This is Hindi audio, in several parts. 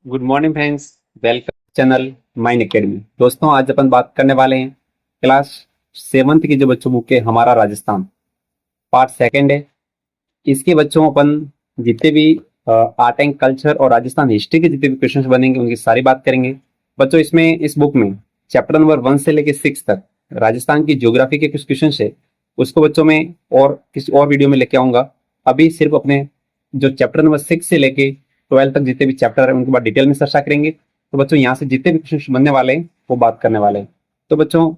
Good morning friends. Welcome channel mine academy. दोस्तों आज अपन बात करने वाले हैं क्लास सेवन्थ की जो बच्चों बुक है हमारा राजस्थान पार्ट सेकंड है। इसके बच्चों अपन जितने भी आर्ट एंड कल्चर और राजस्थान हिस्ट्री के जितने भी क्वेश्चंस बनेंगे उनकी सारी बात करेंगे। बच्चों इसमें इस बुक में चैप्टर नंबर 1 से लेकर 6 तक राजस्थान की ज्योग्राफी के कुछ क्वेश्चन है, उसको बच्चों में और किसी और वीडियो में लेके आऊंगा। अभी सिर्फ अपने जो चैप्टर नंबर 6 से लेके 12 तक जितने भी चैप्टर है उनके बाद डिटेल में चर्चा करेंगे। तो बच्चों यहाँ से जितने भी क्वेश्चन बनने वाले हैं वो बात करने वाले हैं। तो बच्चों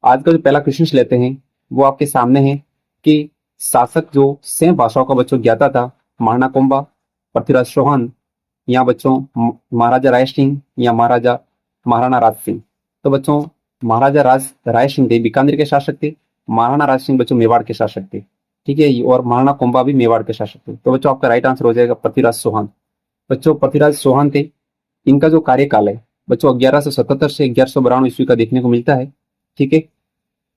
आज का जो पहला क्वेश्चन लेते हैं वो आपके सामने है कि शासक जो 6 भाषाओं का बच्चों ज्ञाता था, महाराणा कुंभा, पृथ्वीराज चौहान या बच्चों महाराजा राय सिंह या महाराणा राज सिंह। तो बच्चों महाराजा राय सिंह थे बीकानेर के शासक थे, महाराणा राज सिंह बच्चों मेवाड़ के शासक थे, ठीक है। और महाराणा कुंभा भी मेवाड़ के शासक थे। तो बच्चों आपका राइट आंसर हो जाएगा पृथ्वीराज चौहान। बच्चों पृथ्वीराज चौहान थे, इनका जो कार्यकाल है बच्चों 1177 से 1192 ईस्वी का देखने को मिलता है, ठीक है।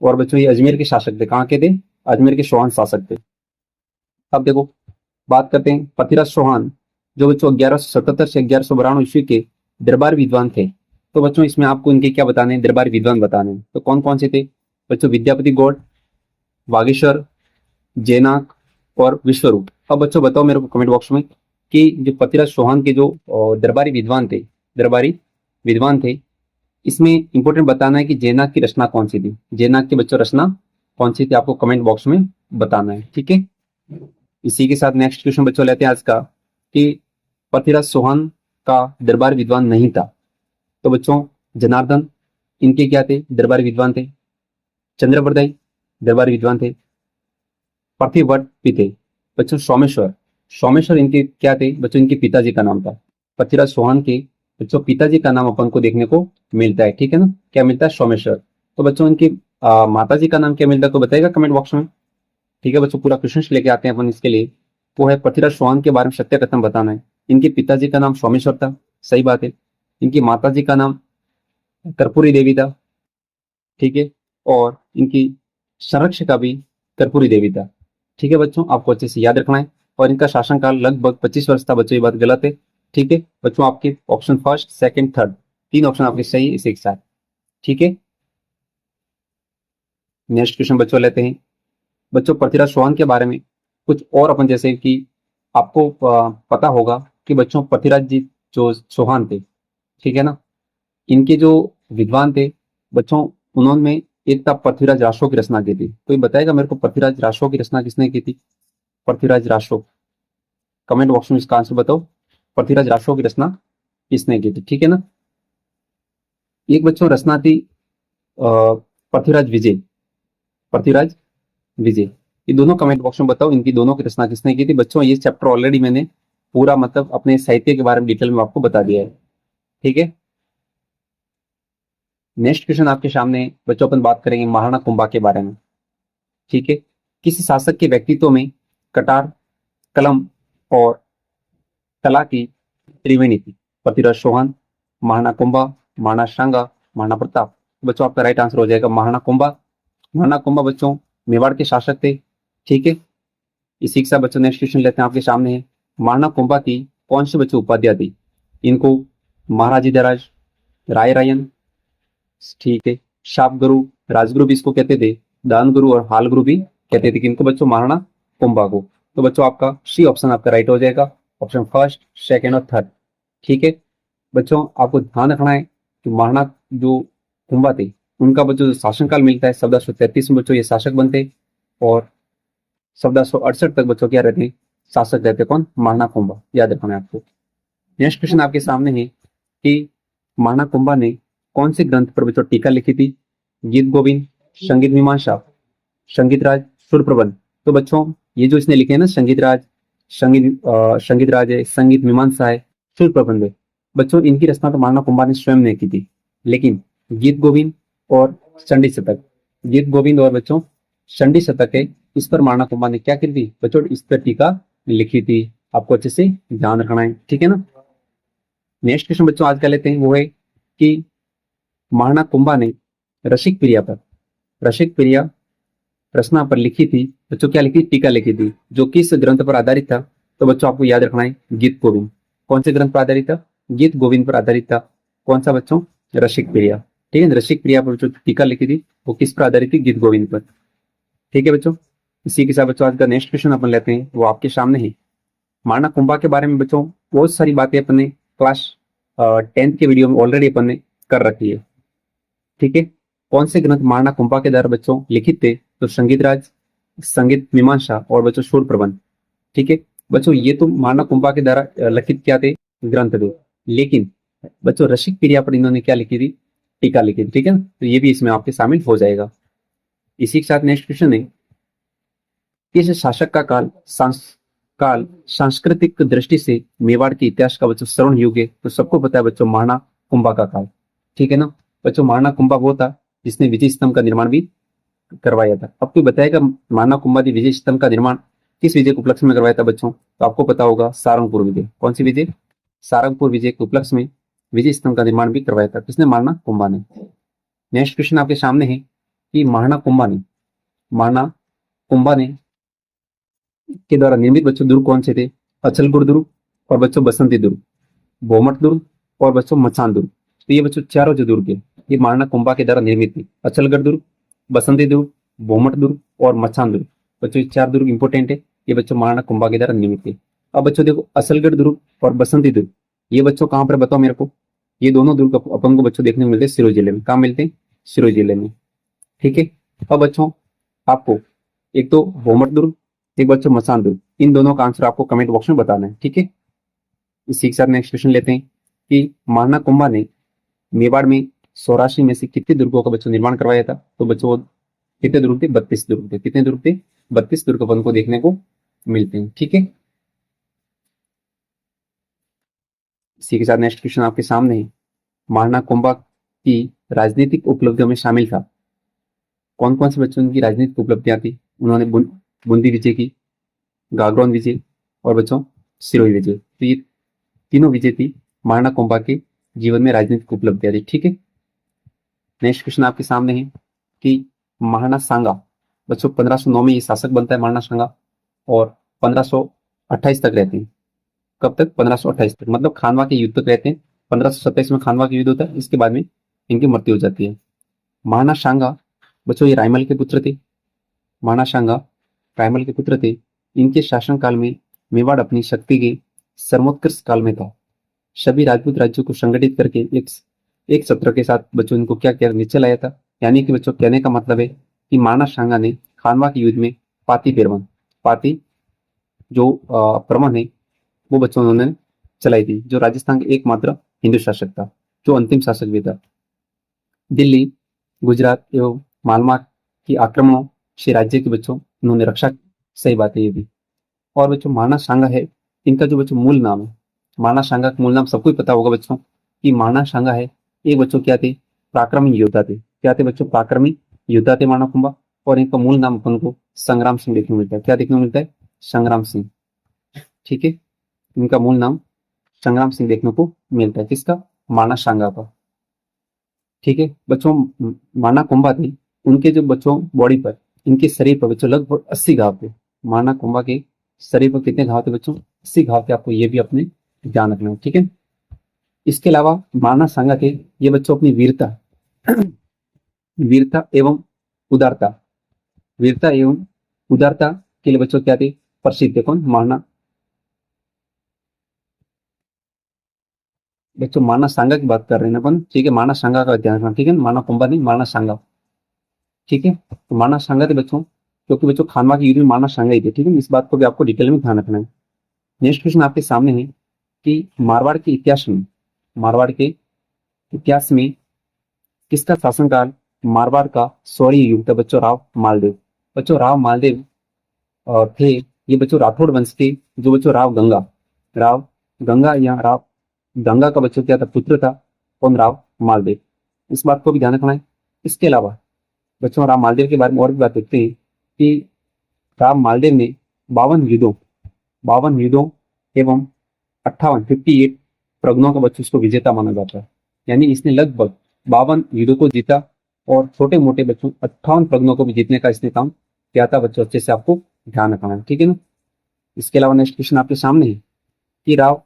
और बच्चों ये अजमेर के शासक थे। कहाँ के थे? अजमेर के चौहान शासक थे। अब देखो बात करते हैं पृथ्वीराज चौहान जो बच्चों 1177 से 1192 ईस्वी के दरबार विद्वान थे। तो बच्चों इसमें आपको इनके क्या बताने हैं? दरबार विद्वान बताने हैं। तो कौन कौन से थे बच्चों? विद्यापति गौड़, बागेश्वर, जैनाक और विश्वरूप। अब बच्चों बताओ मेरे को कमेंट बॉक्स में कि जो पृथ्वीराज चौहान के जो दरबारी विद्वान थे इसमें इंपॉर्टेंट बताना है कि जैनाक की रचना कौन सी थी। जैनाक की बच्चों रचना कौन सी थी आपको कमेंट बॉक्स में बताना है, ठीक है। इसी के साथ नेक्स्ट क्वेश्चन बच्चों लेते हैं आज का कि पृथ्वीराज चौहान का दरबार विद्वान नहीं था। तो बच्चों जनार्दन इनके क्या थे? दरबारी विद्वान थे। चंद्रप्रदाय दरबारी विद्वान थे। पृथ्वीवट भी थे। बच्चों सोमेश्वर इनके क्या थे? बच्चों इनके पिताजी का नाम था। पृथ्वीराज चौहान के बच्चों पिताजी का नाम अपन को देखने को मिलता है, ठीक है ना। क्या मिलता है? सोमेश्वर। तो बच्चों इनकी माता जी का नाम क्या मिलता है तो बताइएगा कमेंट बॉक्स में, ठीक है। बच्चों पूरा क्वेश्चन लेके आते हैं अपन इसके लिए। वो है पृथ्वीराज चौहान के बारे में सत्य कथन बताना है। इनके पिताजी का नाम सोमेश्वर था, सही बात है। इनकी माता जी का नाम कर्पूरी देवी था, ठीक है। और इनकी संरक्षिका भी कर्पूरी देवी था, ठीक है। बच्चों आपको अच्छे से याद रखना है। और इनका शासनकाल लगभग 25 वर्ष था। बच्चों ये बात गलत है, ठीक है। बच्चों आपके ऑप्शन फर्स्ट सेकंड थर्ड तीन ऑप्शन आपके सही इसी के साथ, ठीक है। नेक्स्ट क्वेश्चन बच्चों लेते हैं। बच्चों पृथ्वीराज चौहान के बारे में कुछ और अपन जैसे कि आपको पता होगा कि बच्चों पृथ्वीराज जी जो चौहान थे, ठीक है ना, इनके जो विद्वान थे बच्चों उन्होंने एक था पृथ्वीराज रासो की रचना की थी। तो ये बताएगा मेरे को पृथ्वीराज रासो की रचना किसने की थी? पृथ्वीराज रासो, कमेंट बॉक्स में इसका आंसर बताओ। पृथ्वीराज रासो की रचना किसने की थी, ठीक है ना। एक बच्चों रचना थी पृथ्वीराज विजय, पृथ्वीराज विजय। ये दोनों कमेंट बॉक्स में बताओ इनकी दोनों की रचना किसने की थी। बच्चों ये चैप्टर ऑलरेडी मैंने पूरा मतलब अपने साहित्य के बारे में डिटेल में आपको बता दिया है, ठीक है। नेक्स्ट क्वेश्चन आपके सामने बच्चों अपन बात करेंगे महाराणा कुंभा के बारे में, ठीक है। किसी शासक के व्यक्तित्व में कटार, कलम और कला की त्रिवेणी थी? पृथ्वीराज चौहान, महाराणा कुंभा, महाराणा सांगा, महाराणा प्रताप। बच्चों आपका राइट आंसर हो जाएगा महाराणा कुंभा। महाराणा कुंभा बच्चों मेवाड़ के शासक थे, ठीक है। इसी के साथ बच्चों नेक्स्ट क्वेश्चन लेते हैं आपके सामने है महाराणा कुंभा की कौन सी बच्चों उपाधियां थी? इनको महाराजीधराज, राय रायन, ठीक है, शाप गुरु, राजगुरु भी इसको कहते थे, दान गुरु और हाल गुरु भी कहते थे। किनको बच्चों? महाराणा कुंभा को। तो बच्चों आपका सी ऑप्शन आपका राइट हो जाएगा, ऑप्शन फर्स्ट सेकंड और थर्ड, ठीक है। बच्चों आपको ध्यान रखना है कि महाराणा जो कुंभा थे उनका बच्चों जो शासनकाल मिलता है 1433 में बच्चों ये शासक बनते और 1468 तक बच्चों क्या रहते हैं? शासक रहते। कौन? महाराणा कुंभा, याद रखना है आपको। नेक्स्ट क्वेश्चन आपके सामने है कि महाराणा कुंभा ने कौन से ग्रंथ पर बच्चों टीका लिखी थी? गीत गोविंद, संगीत मीमांसा, संगीत राज, सुर प्रबंध। तो बच्चों ये जो इसने लिखे हैं ना संगीत राज है, संगीत मीमांसा है, सुर प्रबंध है, बच्चों इनकी रचना तो महाराणा कुंभा ने स्वयं ने की थी। लेकिन गीत गोविंद और चंडी शतक, गीत गोविंद और बच्चों चंडी शतक है, इस पर महाराणा कुंभा ने क्या की थी बच्चों? इस पर टीका लिखी थी। आपको अच्छे से ध्यान रखना है, ठीक है ना। नेक्स्ट क्वेश्चन बच्चों आज का लेते हैं वो है कि महाराणा कुंभा ने रसिक प्रिया रचना पर लिखी थी बच्चों, क्या लिखी? टीका लिखी थी, जो किस ग्रंथ पर आधारित था? तो बच्चों आपको याद रखना है गीत गोविंद। कौन से ग्रंथ पर आधारित था? गीत गोविंद पर आधारित था। कौन सा बच्चों? रसिक प्रिया। ठीक है, रसिक प्रिया पर जो टीका लिखी थी वो किस पर आधारित थी? गीत गोविंद पर। ठीक है बच्चों, इसी के साथ बच्चों आज का नेक्स्ट क्वेश्चन अपन लेते हैं, वो आपके सामने है। मारना कुंभा के बारे में बच्चों बहुत सारी बातें अपन ने क्लास 10th के वीडियो में ऑलरेडी अपन ने कर रखी है। ठीक है, कौन से ग्रंथ मारना कुंभा के द्वारा बच्चों लिखित थे? तो संगीत राज, संगीत मीमांसा और बच्चों शूर प्रबंध। ठीक है बच्चों, ये तो मारना कुंभा के द्वारा लिखित क्या थे? ग्रंथ थे। लेकिन बच्चों रसिक प्रिया पर इन्होंने क्या लिखी थी? टीका लिखी थी। ठीक है, तो ये भी इसमें आपके शामिल हो जाएगा। इसी के साथ नेक्स्ट क्वेश्चन है, किस शासक का काल सांस्कृतिक दृष्टि से मेवाड़ के इतिहास का बच्चों स्वर्ण युग है? तो सबको पता है बच्चों मारना कुंभा का काल। ठीक है ना बच्चों, मारना कुंभा वो था जिसने विजय स्तंभ का निर्माण भी करवाया था। अब कोई बताएगा मारना कुंभा ने विजय स्तंभ का निर्माण किस विजय के उपलक्ष्य में करवाया था बच्चों? तो आपको पता होगा सारंगपुर विजय। कौन सी विजय? सारंगपुर विजय के उपलक्ष्य में विजय स्तंभ का निर्माण भी करवाया था। किसने? मारना कुंभा ने। नेक्स्ट क्वेश्चन आपके सामने है कि मारना कुंभा ने के द्वारा निर्मित बच्चों दुर्ग कौन से थे? अचलगढ़ दुर्ग और बच्चों बसंती दुर्ग, बोमट दुर्ग और बच्चों मचान दुर्ग। तो ये बच्चों चारों जो दुर्ग है ये मारना कुंभा के द्वारा निर्मित थी। अचलगढ़ दुर्ग, बसंती दुर्ग, बोमट दुर्ग और मचान दुर्ग। बच्चों ये चार दुर्ग इंपोर्टेंट है, ये बच्चों मारना कुंभा के द्वारा निर्मित थे। अब बच्चों देखो असलगढ़ दुर्ग और बसंती दुर्ग, ये बच्चों कहाँ पर बताओ मेरे को? ये दोनों दुर्ग अपन को बच्चों देखने को मिलते हैं सिरोही जिले में। कहाँ मिलते हैं? सिरोही जिले में। ठीक है, अब बच्चों आपको एक तो बोमट दुर्ग, एक बच्चों मसान दुर्ग, इन दोनों का आंसर आपको कमेंट बॉक्स में बताना है। ठीक है, इसी के साथ नेक्स्ट क्वेश्चन लेते हैं कि मारना कुंभा ने मेवाड़ में 84 में से कितने दुर्गों का बच्चों निर्माण करवाया था? तो बच्चों कितने दुर्ग थे? 32 दुर्ग थे। कितने दुर्ग थे? 32 दुर्ग अपन को देखने को मिलते हैं। ठीक है, इसी के साथ नेक्स्ट क्वेश्चन आपके सामने है, मारना कुंभा की राजनीतिक उपलब्धियों में शामिल था। कौन कौन से बच्चों की राजनीतिक उपलब्धियां थी? उन्होंने बूंदी विजय की, गागरोन विजय और बच्चों सिरोही विजय। तो ये तीनों विजय थी मारना कुंभा के जीवन में राजनीतिक उपलब्धियां थी। ठीक है, नेक्स्ट क्वेश्चन आपके सामने है कि महाराणा सांगा बच्चों 1509 में ये शासक बनता है महाराणा सांगा और 1528 तक रहते हैं। कब तक? 1528 तक, मतलब खानवा के युद्ध तक रहते हैं। 1527 में खानवा का युद्ध होता है, इसके बाद में इनकी मृत्यु हो जाती है। महाराणा सांगा बच्चों ये रायमल के पुत्र थे। महाराणा सांगा रायमल के पुत्र थे। इनके शासन काल में मेवाड़ अपनी शक्ति के सर्वोत्कृष्ट काल में था। सभी राजपूत राज्यों को संगठित करके एक सत्र के साथ बच्चों इनको क्या क्या नीचे लाया था। यानी कि बच्चों कहने का मतलब है कि महाराणा सांगा ने खानवा के युद्ध में पाती जो प्रमण है वो बच्चों उन्होंने चलाई थी, जो राजस्थान के एकमात्र हिंदू शासक था, जो अंतिम शासक भी था। दिल्ली, गुजरात एवं मालवा की आक्रमणों से राज्य के बच्चों उन्होंने रक्षा की। सही बात है ये भी। और बच्चों महाराणा सांगा है, इनका जो बच्चों मूल नाम है, महाराणा सांगा का मूल नाम सबको ही पता होगा बच्चों कि महाराणा सांगा है एक बच्चों क्या थे? पराक्रमी योद्धा थे। क्या थे बच्चों? पराक्रमी योद्धा थे महाराणा कुंभा। और इनका मूल नाम अपन को संग्राम सिंह देखने को मिलता है। क्या देखने को मिलता है? संग्राम सिंह। ठीक है, इनका मूल नाम संग्राम सिंह देखने को मिलता है। किसका? महाराणा सांगा का। ठीक है बच्चों, महाराणा कुंभा थे, उनके जो बच्चों बॉडी पर, इनके शरीर पर बच्चों लगभग 80 घाव थे। महाराणा कुंभा के शरीर पर कितने घाव थे बच्चों? 80 घाव थे। आपको ये भी अपने ध्यान रखना है। ठीक है, इसके अलावा महाराणा सांगा के ये बच्चों अपनी वीरता एवं उदारता के लिए बच्चों क्या थे? प्रसिद्ध थे। कौन? महाराणा बच्चों महाराणा सांगा की बात कर रहे हैं अपन। ठीक है, महाराणा सांगा का ध्यान रखना। ठीक है, महाराणा कुंभा नहीं, महाराणा सांगा। ठीक है, तो महाराणा सांगा थे बच्चों, क्योंकि बच्चों खानवा के युद्ध में महाराणा सांगा ही थे। ठीक है, इस बात को भी आपको डिटेल में ध्यान रखना है। नेक्स्ट क्वेश्चन आपके सामने है कि मारवाड़ के इतिहास में किसका शासनकाल मारवाड़ का स्वर्ण युग था? बच्चों राव मालदेव। बच्चों राव मालदेव थे ये बच्चों राठौड़ वंश के, जो बच्चों राव गंगा या राव गंगा का बच्चों क्या था? पुत्र था। कौन? राव मालदेव। इस बात को भी ध्यान रखना है। इसके अलावा बच्चों राव मालदेव के बारे में और भी बात देखते हैं कि राव मालदेव ने 52 युद्धों एवं 58 प्रगनों का बच्चों इसको विजेता माना जाता है। यानी इसने लगभग 52 युद्धों को जीता और छोटे मोटे बच्चों 58 प्रगनों को भी जीतने का इसने काम किया था। बच्चों अच्छे से आपको ध्यान रखना है। ठीक है ना। इसके अलावा नेक्स्ट क्वेश्चन आपके सामने है कि राव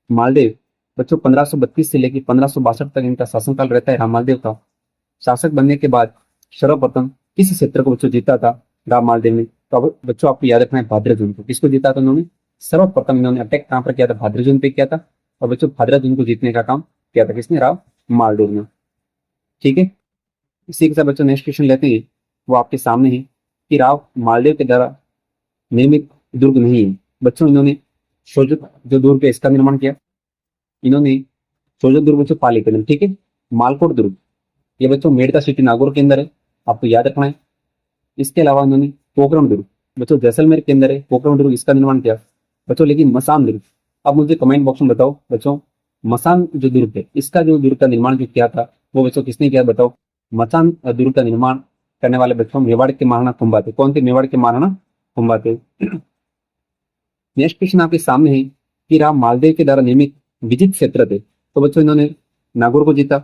मालदेव बच्चों 1532 से लेकर 1562 तक इनका शासनकाल रहता है राम मालदेव का। शासक बनने के बाद सर्वप्रथम किस क्षेत्र को बच्चों जीता था राम मालदेव ने? तो अब बच्चों आपको याद रखना है भाद्रजून को। किसको जीता था उन्होंने? सर्वप्रथम इन्होंने अटैक कहां पर किया था? भाद्रजून पे किया था। और बच्चों भाद्रजून को जीतने का काम किया था किसने? राम मालदेव ने। ठीक है, इसी के साथ बच्चों नेक्स्ट क्वेश्चन लेते हैं, वो आपके सामने है कि राव मालदेव के द्वारा निर्मित दुर्ग नहीं है। बच्चों इन्होंने शोजक जो दुर्ग है इसका निर्माण किया। इन्होंने शोजक दुर्ग बच्चों पाली कदम, ठीक है। मालकोट दुर्ग ये बच्चों मेड़ता सिटी नागौर के अंदर है, आपको याद रखना है। इसके अलावा इन्होंने पोखरण दुर्ग बच्चों जैसलमेर के अंदर है, पोखरण दुर्ग इसका निर्माण किया बच्चों। लेकिन मसान दुर्ग, अब मुझे कमेंट बॉक्स में बताओ बच्चों, मसान जो दुर्ग है इसका जो दुर्ग का निर्माण जो किया था वो बच्चों किसने किया बताओ? मसान दुर्ग का निर्माण करने वाले बच्चों मेवाड़ के महाराणा कुंभा थे। कौन थे? मेवाड़ के महाराणा कुंभा थे। नेक्स्ट क्वेश्चन आपके सामने है कि राम मालदेव के द्वारा निर्मित विजित क्षेत्र थे। तो बच्चों इन्होंने नागौर को जीता,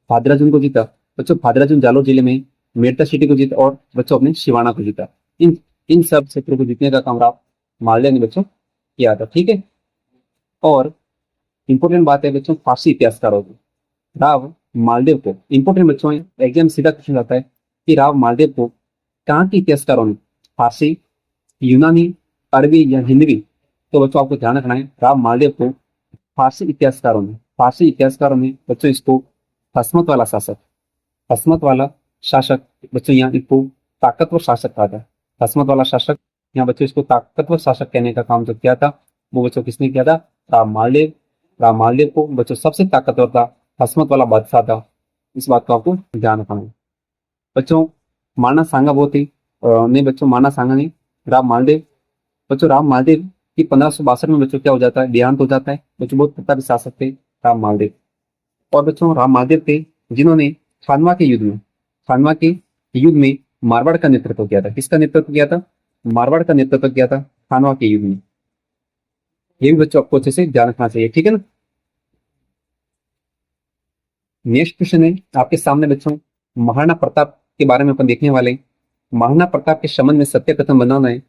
भाद्राजून को जीता बच्चों, भाद्राजून जालोर जिले में मेड़ता सिटी को जीता, और बच्चों अपने शिवाना को जीता। इन इन सब क्षेत्रों को जीतने का काम राम मालदेव ने बच्चों किया था। ठीक है, और इंपोर्टेंट बात है बच्चों फारसी इतिहासकारों की। राव मालदेव को इंपोर्टेंट बच्चों एग्जाम सीधा क्वेश्चन आता है कि राव मालदेव को कहाँ के इतिहासकारों ने, फारसी, यूनानी, अरबी या हिंदवी? तो बच्चों आपको ध्यान रखना है राव मालदेव को फारसी इतिहासकारों ने बच्चों इसको हसमत वाला शासक, हसमत वाला शासक बच्चों यहाँ इसको ताकतवर शासक कहा था। हसमत वाला शासक, यहाँ बच्चों इसको ताकतवर शासक कहने का काम जो किया था वो बच्चों किसने किया था? राव मालदेव को बच्चों सबसे ताकतवर था, हसमत वाला बादशाह था। इस बात को आपको ध्यान रखना है बच्चों। माना सांगा वो थी नहीं बच्चों, माना सांगा नहीं, राव मालदेव। बच्चों राव मालदेव की 1562 में बच्चों क्या हो जाता है? देहांत हो जाता है बच्चों। बहुत प्रतापी शासक थे राव मालदेव। और बच्चों राव मालदेव थे जिन्होंने खानवा के युद्ध में मारवाड़ का नेतृत्व किया था। किसका नेतृत्व किया था? मारवाड़ का नेतृत्व किया था खानवा के युद्ध में। ये भी बच्चों आपको अच्छे से ध्यान रखना चाहिए, ठीक है ना। नेक्स्ट क्वेश्चन है आपके सामने बच्चों, महाराणा प्रताप के बारे में अपन देखने वाले हैं। महाराणा प्रताप के संबंध में सत्य कथन बनाना है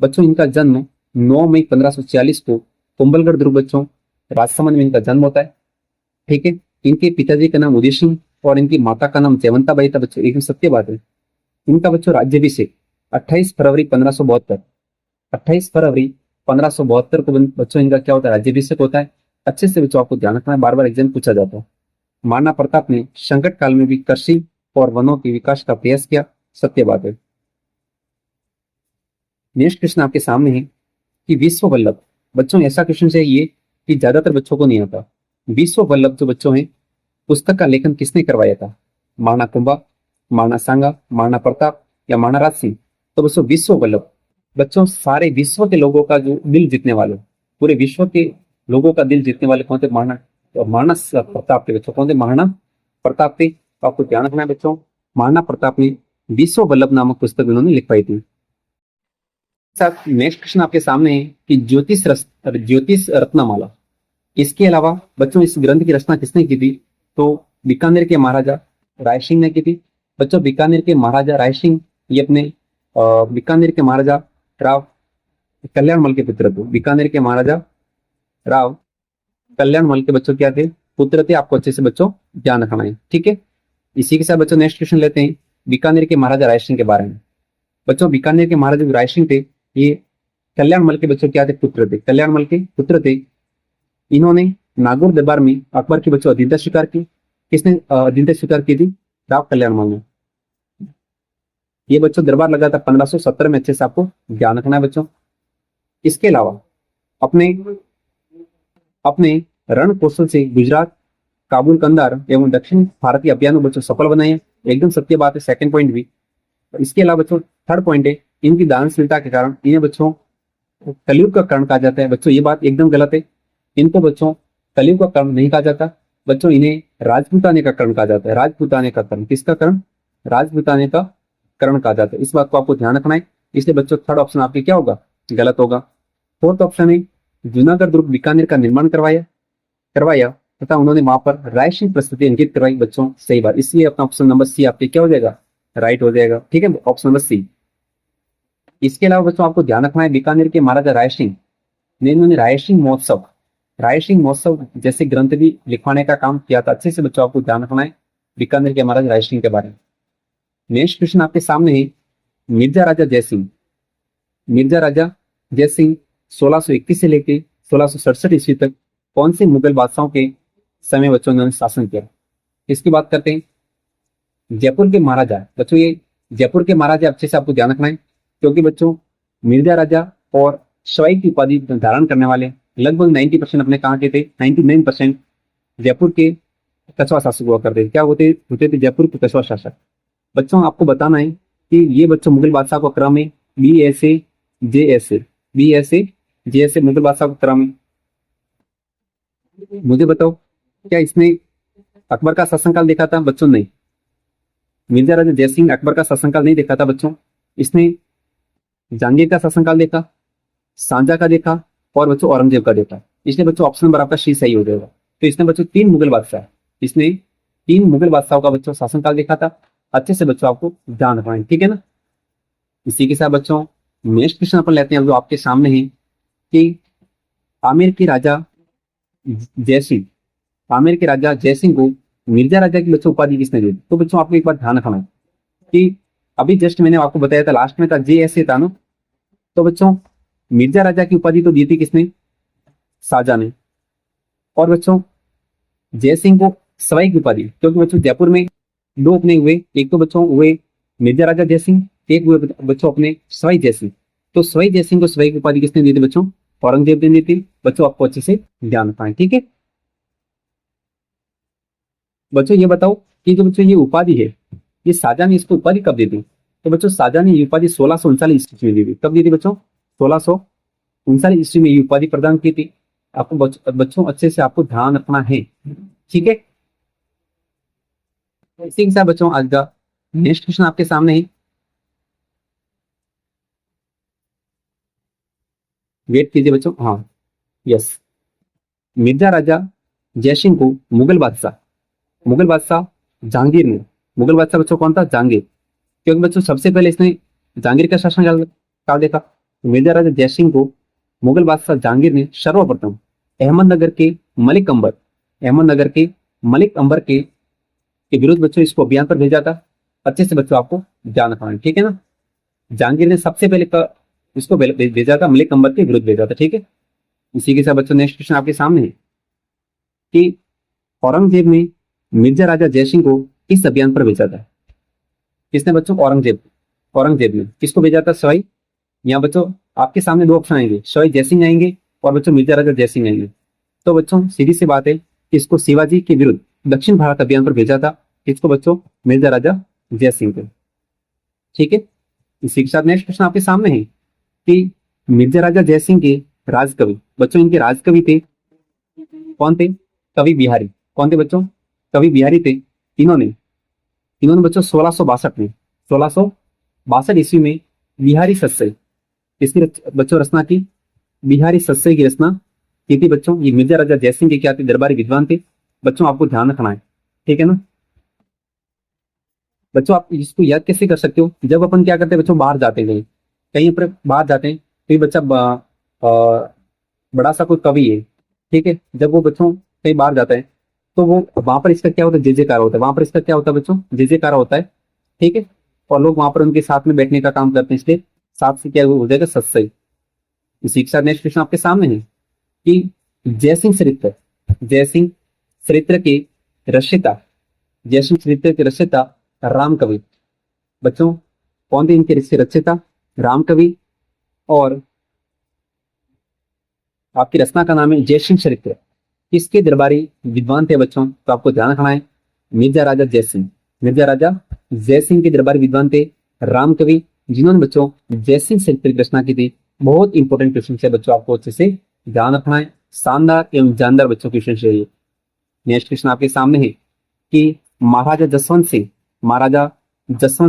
बच्चों। इनका जन्म 9 मई 1546 को कुंभलगढ़ दुर्ग बच्चों राजसमंद में इनका जन्म होता है। ठीक है, इनके पिताजी का नाम उदय सिंह और इनकी माता का नाम जयवंताबाई था बच्चों, एकदम सत्य बात है। इनका बच्चों राज्याभिषेक 28 फरवरी 1572, 28 फरवरी 1572 को बच्चों इनका क्या होता है? राज्याभिषेक होता है। अच्छे से बच्चों आपको ध्यान रखना है, बार बार एग्जाम पूछा जाता है। महाराणा प्रताप ने संकट काल में भी कृषि और वनों के विकास का प्रयास किया, सत्य बात है। नेक्स्ट क्वेश्चन आपके सामने है कि विश्व वल्लभ बच्चों, ऐसा क्वेश्चन चाहिए कि ज्यादातर बच्चों को नहीं आता। विश्व वल्लभ जो बच्चों हैं पुस्तक का लेखन किसने करवाया था? महाराणा कुंभा, महाराणा सांगा, महाराणा प्रताप या महाराणा राज सिंह? तो बच्चों विश्व वल्लभ बच्चों सारे विश्व के लोगों का जो दिल जीतने वाले, पूरे विश्व के लोगों का दिल जीतने वाले कौन थे? महाराणा प्रताप थे बच्चों। कौन थे? महाराणा प्रताप थे। तो आपको ध्यान रखना है बच्चों, महाराणा प्रताप ने विश्व वल्लभ नामक पुस्तक उन्होंने लिखवाई थी। नेक्स्ट क्वेश्चन आपके सामने है कि ज्योतिष रत्नमाला, इसके अलावा बच्चों इस ग्रंथ की रचना किसने की थी? तो बीकानेर के महाराजा राय सिंह ने की थी बच्चों। बीकानेर के महाराजा राय सिंह ये अपने बीकानेर के महाराजा राव कल्याणमल के पुत्र थे। बीकानेर के महाराजा राव कल्याणमल के बच्चों क्या थे? पुत्र थे। आपको अच्छे से बच्चों ध्यान रखना है, ठीक है। इसी के साथ बच्चों नेक्स्ट क्वेश्चन लेते हैं बीकानेर के महाराजा राय सिंह के बारे में। बच्चों बीकानेर के महाराजा राय सिंह थे, ये कल्याणमल के बच्चों क्या थे? पुत्र थे, कल्याणमल के पुत्र थे। इन्होंने नागौर दरबार में अकबर की बच्चों अधीनता स्वीकार की। किसने अधीनता स्वीकार की थी? राव कल्याणमल ने। ये बच्चों दरबार लगा था 1517 में, अच्छे से आपको ध्यान रखना है बच्चों। इसके अलावा अपने अपने रण कौशल से गुजरात, काबुल, कंधार एवं दक्षिण भारतीय अभियानों बच्चों सफल बनाए हैं, एकदम सत्य बात है। सेकंड पॉइंट भी। इसके अलावा बच्चों थर्ड पॉइंट है इनकी दानशीलता के कारण इन्हें बच्चों कलयुग का कर्ण कहा जाता है बच्चों। ये बात एकदम गलत है, इनको बच्चों कलयुग का कर्ण नहीं कहा जाता बच्चों, इन्हें राजपूताने का कर्ण कहा जाता है। राजपूताने का कर्ण, किसका कर्ण? राजपूताने का कर्ण कहा जाता है। इस बात को आपको ध्यान रखना है, इसलिए बच्चों थर्ड ऑप्शन आपके क्या होगा? गलत होगा। फोर्थ ऑप्शन है जूनागढ़ दुर्ग बीकानेर का निर्माण करवाया तथा उन्होंने वहां पर राय सिंह प्रस्तुति अंकित करवाई बच्चों, सही बात। इसलिए अपना ऑप्शन नंबर सी आपके क्या हो जाएगा? राइट हो जाएगा, ठीक है, ऑप्शन नंबर सी। इसके अलावा बच्चों आपको ध्यान रखना है बीकानेर के महाराजा राय सिंह ने इन्होंने राय सिंह महोत्सव रायसिंह महोत्सव जैसे ग्रंथ भी लिखवाने का काम किया था। अच्छे से बच्चों आपको ध्यान रखना है बीकानेर के महाराज रायसिंह के बारे में। नेक्स्ट क्वेश्चन आपके सामने है, मिर्जा राजा जयसिंह। मिर्जा राजा जयसिंह 1621 से लेके 1667 ईस्वी तक कौन से मुगल बादशाहों के समय बच्चों ने शासन किया? इसकी बात करते हैं। जयपुर के महाराजा, बच्चों ये जयपुर के महाराजा अच्छे से आपको ध्यान रखना है, क्योंकि बच्चों मिर्जा राजा और सवाई की उपाधि धारण करने वाले लगभग 90% अपने कहाँ के थे, 99% जयपुर के कछवा शासक हुआ करते थे। क्या होते थे? जयपुर के कछवा शासक। बच्चों आपको बताना है कि ये बच्चों मुगल बादशाह का क्रम है BSA JSA, BSA JSA Mughal बादशाह का क्रम है। मुझे बताओ, क्या इसने अकबर का शासनकाल देखा था? बच्चों नहीं, मिर्जा राजा जयसिंह अकबर का शासनकाल नहीं देखा था बच्चों। इसने जहांगीर का शासनकाल देखा, शाहजहां का देखा और बच्चों औरंगजेब का देखा। इसलिए बच्चों ऑप्शन नंबर आपका सी सही हो जाएगा। तो इसने बच्चों 3 मुगल बादशाह, इसने 3 मुगल बादशाहों का बच्चों शासनकाल देखा था। अच्छे से बच्चों आपको ध्यान रखना है, ठीक है ना। इसी के साथ बच्चों नेक्स्ट क्वेश्चन अपन लेते हैं जो आपके सामने है कि आमेर के राजा जयसिंह, आमेर के राजा जयसिंह को मिर्जा राजा की बच्चों उपाधि किसने दी? तो बच्चों आपको एक बार ध्यान रखना है कि अभी जस्ट मैंने आपको बताया था, लास्ट में था JSA था ना। तो बच्चों मिर्जा राजा की उपाधि तो दी थी किसने? शाहजहां ने। और बच्चों जयसिंह को सवाई की उपाधि, क्योंकि बच्चों जयपुर में 2 अपने हुए, एक तो बच्चों हुए मिर्जा राजा जयसिंह, एक हुए बच्चों अपने सवाई जयसिंह। तो सवाई जयसिंह को सवाई की उपाधि किसने दी थी बच्चों? औरंगजेब ने दी थी। बच्चों आपको अच्छे से ध्यान रखना है, ठीक है। बच्चों ये बताओ कि जो बच्चों ये उपाधि है, ये शाहजहां ने इसको उपाधि कब दी थी? तो बच्चों शाहजहां ने ये उपाधि 1639 ईस्वी में दी थी। कब दी थी बच्चों? 1639 ईस्वी में ये उपाधि प्रदान की थी। आपको बच्चों अच्छे से आपको ध्यान रखना है, ठीक है। इसी के साथ बच्चों आज का नेक्स्ट क्वेश्चन आपके सामने है। वेट कीजिए बच्चों, हाँ यस। मिर्जा राजा जयसिंह को मुगल बादशाह जहांगीर ने, मुगल बादशाह बच्चों कौन था? जहांगीर। क्योंकि बच्चों सबसे पहले इसने जहांगीर का शासन काल देखा। तो मिर्जा राजा जयसिंह को मुगल बादशाह जहांगीर ने सर्वप्रथम अहमदनगर के मलिक अंबर, अहमदनगर के मलिक अंबर के विरुद्ध बच्चों इसको अभियान पर भेजा था। अच्छे से बच्चों आपको ध्यान रखना है, ठीक है ना। जहांगीर ने सबसे पहले इसको भेजा था, मलिक अंबर के विरुद्ध भेजा था, ठीक है। इसी के साथ बच्चों नेक्स्ट क्वेश्चन आपके सामने है कि औरंगजेब ने मिर्जा राजा जयसिंह को किस अभियान पर भेजा था? किसने बच्चों? औरंगजेब ने किसको भेजा था? सवाई, यहाँ बच्चों आपके सामने 2 ऑप्शन आएंगे, सवाई जयसिंह आएंगे और बच्चों मिर्जा राजा जयसिंह आएंगे। तो बच्चों सीधी सी बात है कि इसको शिवाजी के विरुद्ध दक्षिण भारत अभियान पर भेजा था। किसको बच्चों? मिर्जा राजा जयसिंह को, ठीक है। इसी के साथ नेक्स्ट क्वेश्चन आपके सामने है कि मिर्जा राजा जयसिंह के राजकवि, बच्चों इनके राजकवि थे कौन थे? कवि बिहारी। कौन थे बच्चों? कवि बिहारी थे। इन्होंने बच्चों 1662 ईस्वी में बिहारी सत्सई, इसकी बच्चों रचना की, बिहारी सत्सई की रचना की थी बच्चों। ये मिर्जा राजा जयसिंह के क्या थे? दरबारी विद्वान थे। बच्चों आपको ध्यान रखना है, ठीक है ना। बच्चों आप इसको याद कैसे कर सकते हो? जब अपन क्या करते हैं बच्चों, बाहर जाते हैं, कहीं पर बाहर जाते हैं, तो ये बच्चा बड़ा सा कोई कवि है, ठीक है। जब वो बच्चों कहीं बाहर जाता है तो वो वहां पर इसका क्या होता है? जय जयकारा होता है। वहां पर इसका क्या होता है बच्चों? जय जयकारा होता है, ठीक है। और लोग वहां पर उनके साथ में बैठने का काम करते हैं, इसलिए साथ से क्या हो जाएगा? सत्सई। इसी के साथ नेक्स्ट क्वेश्चन आपके सामने है कि जयसिंह चरित्र के रचयिता, जयसिंह चरित्र के रचयिता राम कवि। बच्चों कौन थे इनके रचयिता? राम कवि। और आपकी रचना का नाम है जयसिंह चरित्र। किसके दरबारी विद्वान थे बच्चों? तो आपको ध्यान रखना है, मिर्जा राजा जयसिंह। मिर्जा राजा जयसिंह के दरबारी विद्वान थे राम कवि, जिन्होंने बच्चों जयसिंह चरित्र की रचना की थी। बहुत इंपॉर्टेंट क्वेश्चन है बच्चों, आपको अच्छे से ध्यान रखना है। शानदार एवं जानदार बच्चों क्वेश्चन है। नेक्स्ट क्वेश्चन आपके सामने है कि महाराजा जसवंत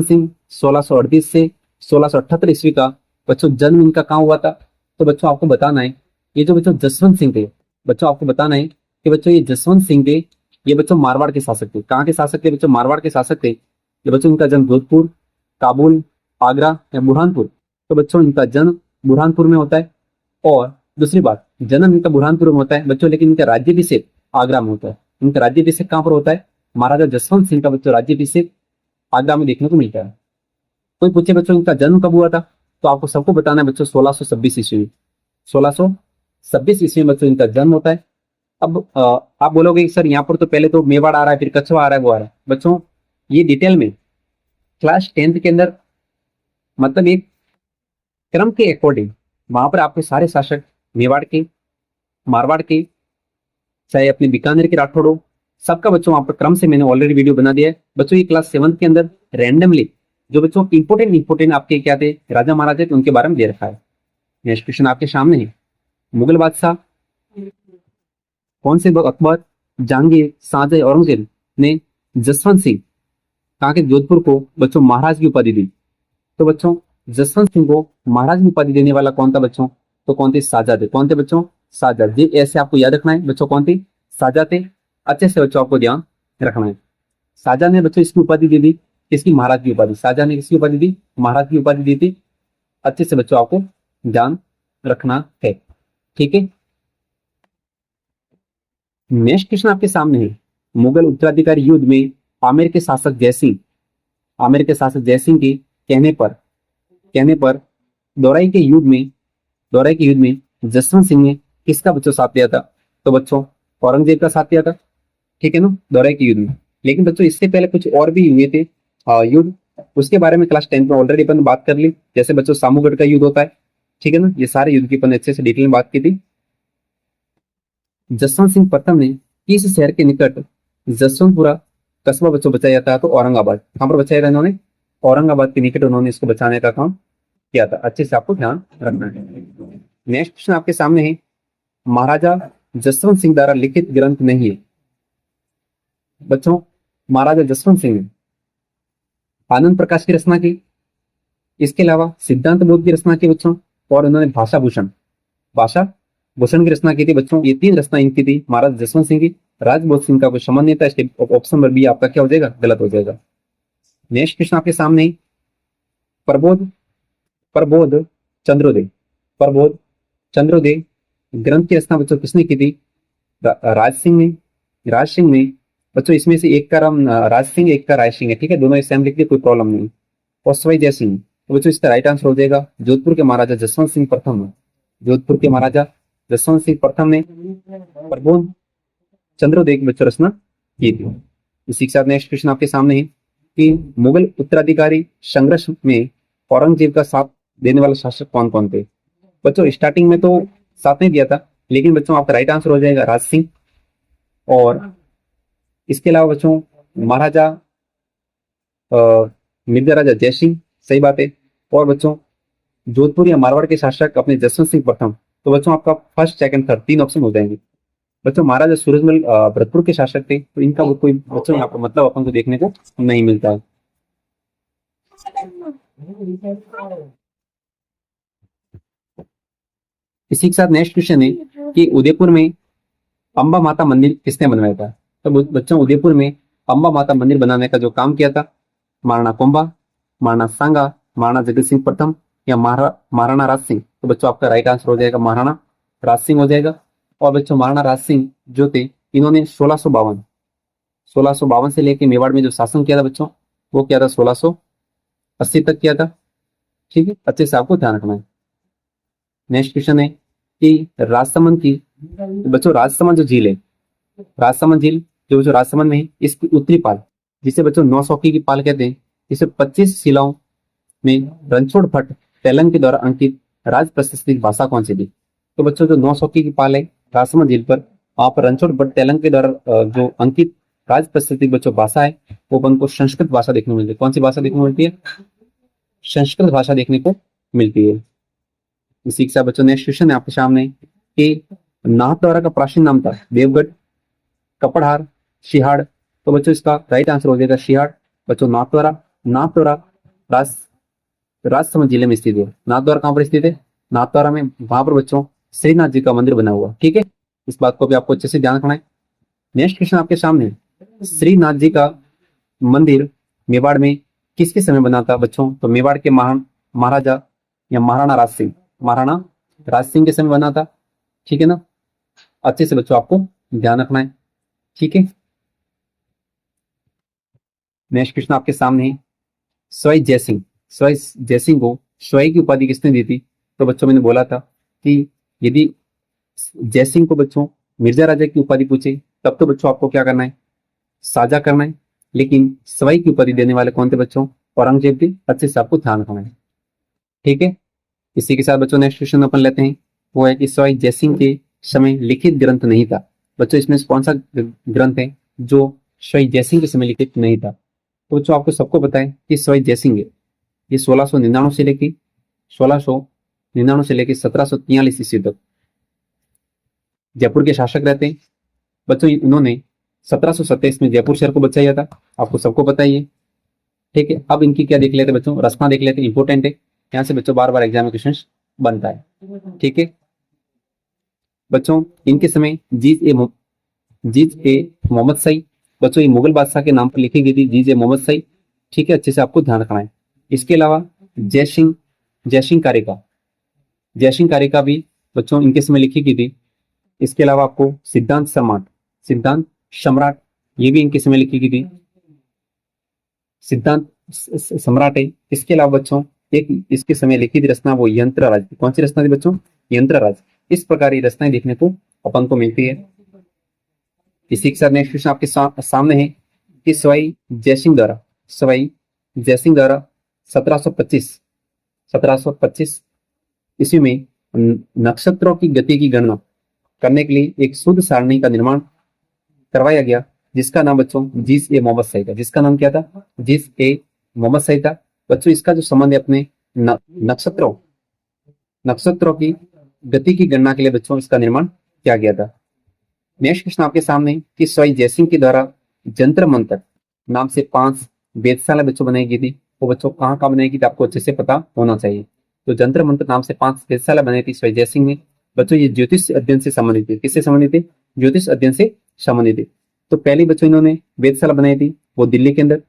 सिंह 1638 से 1678 ईस्वी का बच्चों जन्म इनका कहाँ हुआ था? तो बच्चों आपको बताना है, ये जो बच्चों जसवंत सिंह थे, बच्चों आपको बताना है कि बच्चों ये जसवंत सिंह थे, ये बच्चों मारवाड़ के शासक थे। कहाँ के शासक थे बच्चों? मारवाड़ के शासक थे। ये बच्चों इनका जन्म जोधपुर, काबुल, आगरा या बुरहानपुर, तो बच्चों इनका जन्म बुरहानपुर में होता है। और दूसरी बात, जन्म इनका बुरहानपुर में होता है बच्चों, लेकिन इनका राज्याभिषेक आगरा में होता है। इनका राज्याभिषेक कहाँ पर होता है? महाराजा जसवंत सिंह का बच्चों राज्याभिषेक आगरा में देखने को मिलता है। कोई पूछे बच्चों इनका जन्म कब हुआ था, तो आपको सबको बताना है बच्चों 1626 ईस्वी। 1626 ईस्वी में बच्चों इनका जन्म होता है। अब आप बोलोगे कि सर यहाँ पर तो पहले तो मेवाड़ आ रहा है, फिर कछवा आ रहा है, वो आ रहा है। बच्चों ये डिटेल में क्लास 10th के अंदर, मतलब एक क्रम के अकॉर्डिंग वहां पर आपके सारे शासक मेवाड़ के, मारवाड़ के, चाहे अपने बीकानेर के राठौड़ हो, सबका बच्चों वहां पर क्रम से मैंने ऑलरेडी वीडियो बना दिया है। बच्चों ये क्लास 7th के अंदर रैंडमली जो बच्चों इंपोर्टेंट आपके क्या थे, राजा महाराजा थे, उनके बारे में दे रखा है। नेक्स्ट क्वेश्चन आपके सामने है, मुगल बादशाह कौन से अकबर, जहांगीर, शाहजहां, औरंगजेब ने जसवंत सिंह कहा कि जोधपुर को बच्चों महाराज की उपाधि दी? तो बच्चों जसवंत सिंह को महाराज की उपाधि देने वाला कौन था बच्चों? तो कौन थे? शाहजहां थे। कौन थे बच्चों? शाहजहां। ये ऐसे आपको याद रखना है बच्चों, कौन थे? शाहजहां थे। अच्छे से बच्चों आपको ध्यान रखना है। शाहजहां ने बच्चों इसकी उपाधि दे दी, किसकी? महाराज की उपाधि। शाहजहां ने किसकी उपाधि दी? महाराज की उपाधि दी थी। अच्छे से बच्चों आपको ध्यान रखना है, ठीक है। नेक्स्ट क्वेश्चन आपके सामने है, मुगल उत्तराधिकारी युद्ध में आमेर के शासक जयसिंह, आमेर के शासक जयसिंह के कहने पर दौराई के युद्ध में जसवंत सिंह ने किसका बच्चों साथ दिया था? तो बच्चों औरंगजेब का साथ दिया था, ठीक है ना, दौराई के युद्ध में। लेकिन बच्चों इससे पहले कुछ और भी हुए थे युद्ध, उसके बारे में क्लास 10th में ऑलरेडी अपन बात कर ली। जैसे बच्चों सामूगढ़ का युद्ध होता है, ठीक है ना, ये सारे युद्ध की अपन अच्छे से डिटेल में बात की थी। जसवंत सिंह प्रथम ने किस शहर के निकट जसवंतपुरा कस्बा बच्चों बचाया था? तो औरंगाबाद। कहां पर बचाया था इन्होंने? औरंगाबाद के निकट उन्होंने इसको बचाने का काम किया था। अच्छे से आपको ध्यान रखना है। नेक्स्ट क्वेश्चन आपके सामने है, महाराजा जसवंत सिंह द्वारा लिखित ग्रंथ नहीं है। बच्चों महाराजा जसवंत सिंह ने आनंद प्रकाश की रचना की, इसके अलावा सिद्धांत बोध की रचना की बच्चों, और उन्होंने भाषा भूषण की रचना की थी बच्चों। ये 3 रचना इनकी थी, महाराज जसवंत सिंह की। राजबोध सिंह का कोई संबंध नहीं था, इसके ऑप्शन नंबर बी आपका क्या हो जाएगा? गलत हो जाएगा। नेक्स्ट क्वेश्चन आपके सामने, प्रबोध चंद्रोदय ग्रंथ की रचना बच्चों किसने की थी? राज सिंह ने बच्चों। इसमें से एक का नाम राज सिंह, एक का राय सिंह है, ठीक है, दोनों सेम लिख दिए, कोई प्रॉब्लम नहीं। और सवाई जय सिंह, तो बच्चों इसका राइट आंसर हो जाएगा जोधपुर के महाराजा जसवंत सिंह प्रथम। जोधपुर के महाराजा जसवंत सिंह प्रथम ने प्रबोध चंद्रोदय की बच्चों रचना की थी। इसी के साथ नेक्स्ट क्वेश्चन आपके सामने है कि मुगल उत्तराधिकारी संघर्ष में औरंगजेब का साथ देने वाले शासक कौन कौन थे? बच्चों स्टार्टिंग में तो साथ नहीं दिया था, लेकिन बच्चों आपका राइट आंसर हो जाएगा राज सिंह। और इसके अलावा बच्चों महाराजा मिर्जा राजा जयसिंह, सही बात है। और बच्चों जोधपुर या मारवाड़ के शासक अपने जसवंत सिंह प्रथम। तो बच्चों आपका फर्स्ट, सेकंड, थर्ड 3 ऑप्शन हो जाएंगे। बच्चों महाराजा सूरजमल भरतपुर के शासक थे, तो इनका वो कोई बच्चों यहाँ पर मतलब अपन को देखने को नहीं मिलता। इसी के साथ नेक्स्ट क्वेश्चन है कि उदयपुर में अंबा माता मंदिर किसने बनवाया था? तो बच्चों उदयपुर में अंबा माता मंदिर बनाने का जो काम किया था, महाराणा कुंभा, महाराणा सांगा, महाराणा जगत सिंह प्रथम या महाराणा राज सिंह। तो बच्चों आपका राइट आंसर हो जाएगा महाराणा राज सिंह हो जाएगा। और बच्चों महाराणा राज सिंह जो थे, इन्होंने 1652 से लेकर मेवाड़ में जो शासन किया था बच्चों, वो किया था 1680 तक किया था, ठीक है, अच्छे से आपको ध्यान रखना है। नेक्स्ट क्वेश्चन है कि राजसमंद की बच्चों राजसमंद जो झील है, राजसमंद झील जो बच्चों राजसमंद में है, इसकी उत्तरी पाल, जिसे बच्चों 9 सौकी की पाल कहते हैं, इसे 25 शिलाओं में रणछोड़ भट्ट तेलंग के द्वारा अंकित राज प्रशासनिक भाषा कौन सी थी? तो बच्चों जो 9 सौकी की पाल है राजसमंद झील पर, वहां पर रणछोड़ भट्ट तेलंग के द्वारा जो अंकित राज प्रशासनिक बच्चों भाषा है, वो अपन को संस्कृत भाषा देखने को मिलती है। कौन सी भाषा देखने को मिलती है? संस्कृत भाषा देखने को मिलती है। इसी के साथ बच्चों नेक्स्ट क्वेश्चन है आपके सामने कि नाथद्वारा का प्राचीन नाम था देवगढ़, कपड़हार, शिहाड़। तो बच्चों इसका राइट आंसर हो जाएगा शिहाड़। बच्चों नाथद्वारा राजसमंद जिले में स्थित है। नाथद्वारा कहां पर स्थित है? नाथद्वारा में, वहां पर बच्चों श्रीनाथ जी का मंदिर बना हुआ, ठीक है, इस बात को भी आपको अच्छे से ध्यान रखना है। नेक्स्ट क्वेश्चन आपके सामने, श्रीनाथ जी का मंदिर मेवाड़ में किसके समय बना था बच्चों? तो मेवाड़ के महाराजा या महाराणा राज सिंह के समय बना था। ठीक है ना, अच्छे से बच्चों आपको ध्यान रखना है। ठीक है, नेक्स्ट क्वेश्चन आपके सामने है, स्वई जयसिंह। स्वई जयसिंह को स्वई की उपाधि किसने दी थी? तो बच्चों मैंने बोला था कि यदि जयसिंह को बच्चों मिर्जा राजा की उपाधि पूछे तब तो बच्चों आपको क्या करना है, साझा करना है। लेकिन स्वई की उपाधि देने वाले कौन थे बच्चों? औरंगजेब थे। अच्छे से आपको ध्यान रखना है। ठीक है, इसी के साथ बच्चों नेक्स्ट क्वेश्चन अपन लेते हैं, वो है कि स्वई जयसिंह के समय लिखित ग्रंथ नहीं था। बच्चों इसमें कौन सा ग्रंथ है जो स्वई जयसिंह के समय लिखित नहीं था? तो बच्चों आपको सबको पता है कि स्वई जयसिंह है, ये 1699 से लेके 1699 से लेके 1743 ईस्वी तक जयपुर के शासक रहते हैं। बच्चों इन्होंने 1727 में जयपुर शहर को बचाया था, आपको सबको पता ही है। ठीक है, अब इनकी क्या देख लेते हैं बच्चों, रचना देख लेते हैं, इंपॉर्टेंट है, यहाँ से बच्चों बार बार एग्जाम में क्वेश्चन बनता है। ठीक है बच्चों, इनके समय जीज ए मोहम्मद सई, बच्चों ये मुगल बादशाह के नाम पर लिखी गई थी, जीज ए मोहम्मद सई। ठीक है, अच्छे से आपको ध्यान रखना है। इसके अलावा जयसिंह कारिका, जयसिंह कारिका भी बच्चों इनके समय लिखी गई थी। इसके अलावा आपको सिद्धांत सम्राट, ये भी इनके समय लिखी गई थी, सिद्धांत सम्राट है। इसके अलावा बच्चों एक इसके समय लिखी थी रचना, वो यंत्र राज। कौन सी रचना थी बच्चों? यंत्र राज। इस प्रकार की रचनाएं देखने को अपन को मिलती है। इसी के साथ नेक्स्ट क्वेश्चन आपके सामने है कि सवाई जयसिंह द्वारा 1725 ईस्वी में नक्षत्रों की गति की गणना करने के लिए एक शुद्ध सारणी का निर्माण करवाया गया, जिसका नाम बच्चों जीस ए मोहम्मद सई था। जिसका नाम क्या था? जीस ए मोहम्मद सई था। बच्चों इसका जो संबंध है अपने नक्षत्रों की गति की गणना के लिए बच्चों इसका निर्माण किया गया था। नेक्स्ट क्वेश्चन आपके सामने कि स्वई जयसिंह के द्वारा जंतर मंत्र नाम से 5 वेधशाला बच्चों बनाई गई थी। वो बच्चों कहाँ कहाँ बनाई गई थी आपको अच्छे से पता होना चाहिए। तो जंतर मंत्र नाम से 5 वेधशाला बनाई थी स्वई जयसिंह ने। बच्चों ये ज्योतिष अध्ययन से संबंधित थे। किससे संबंधित थे? ज्योतिष अध्ययन से संबंधित थे। तो पहली बच्चों इन्होंने वेधशाला बनाई थी, वो दिल्ली के अंदर,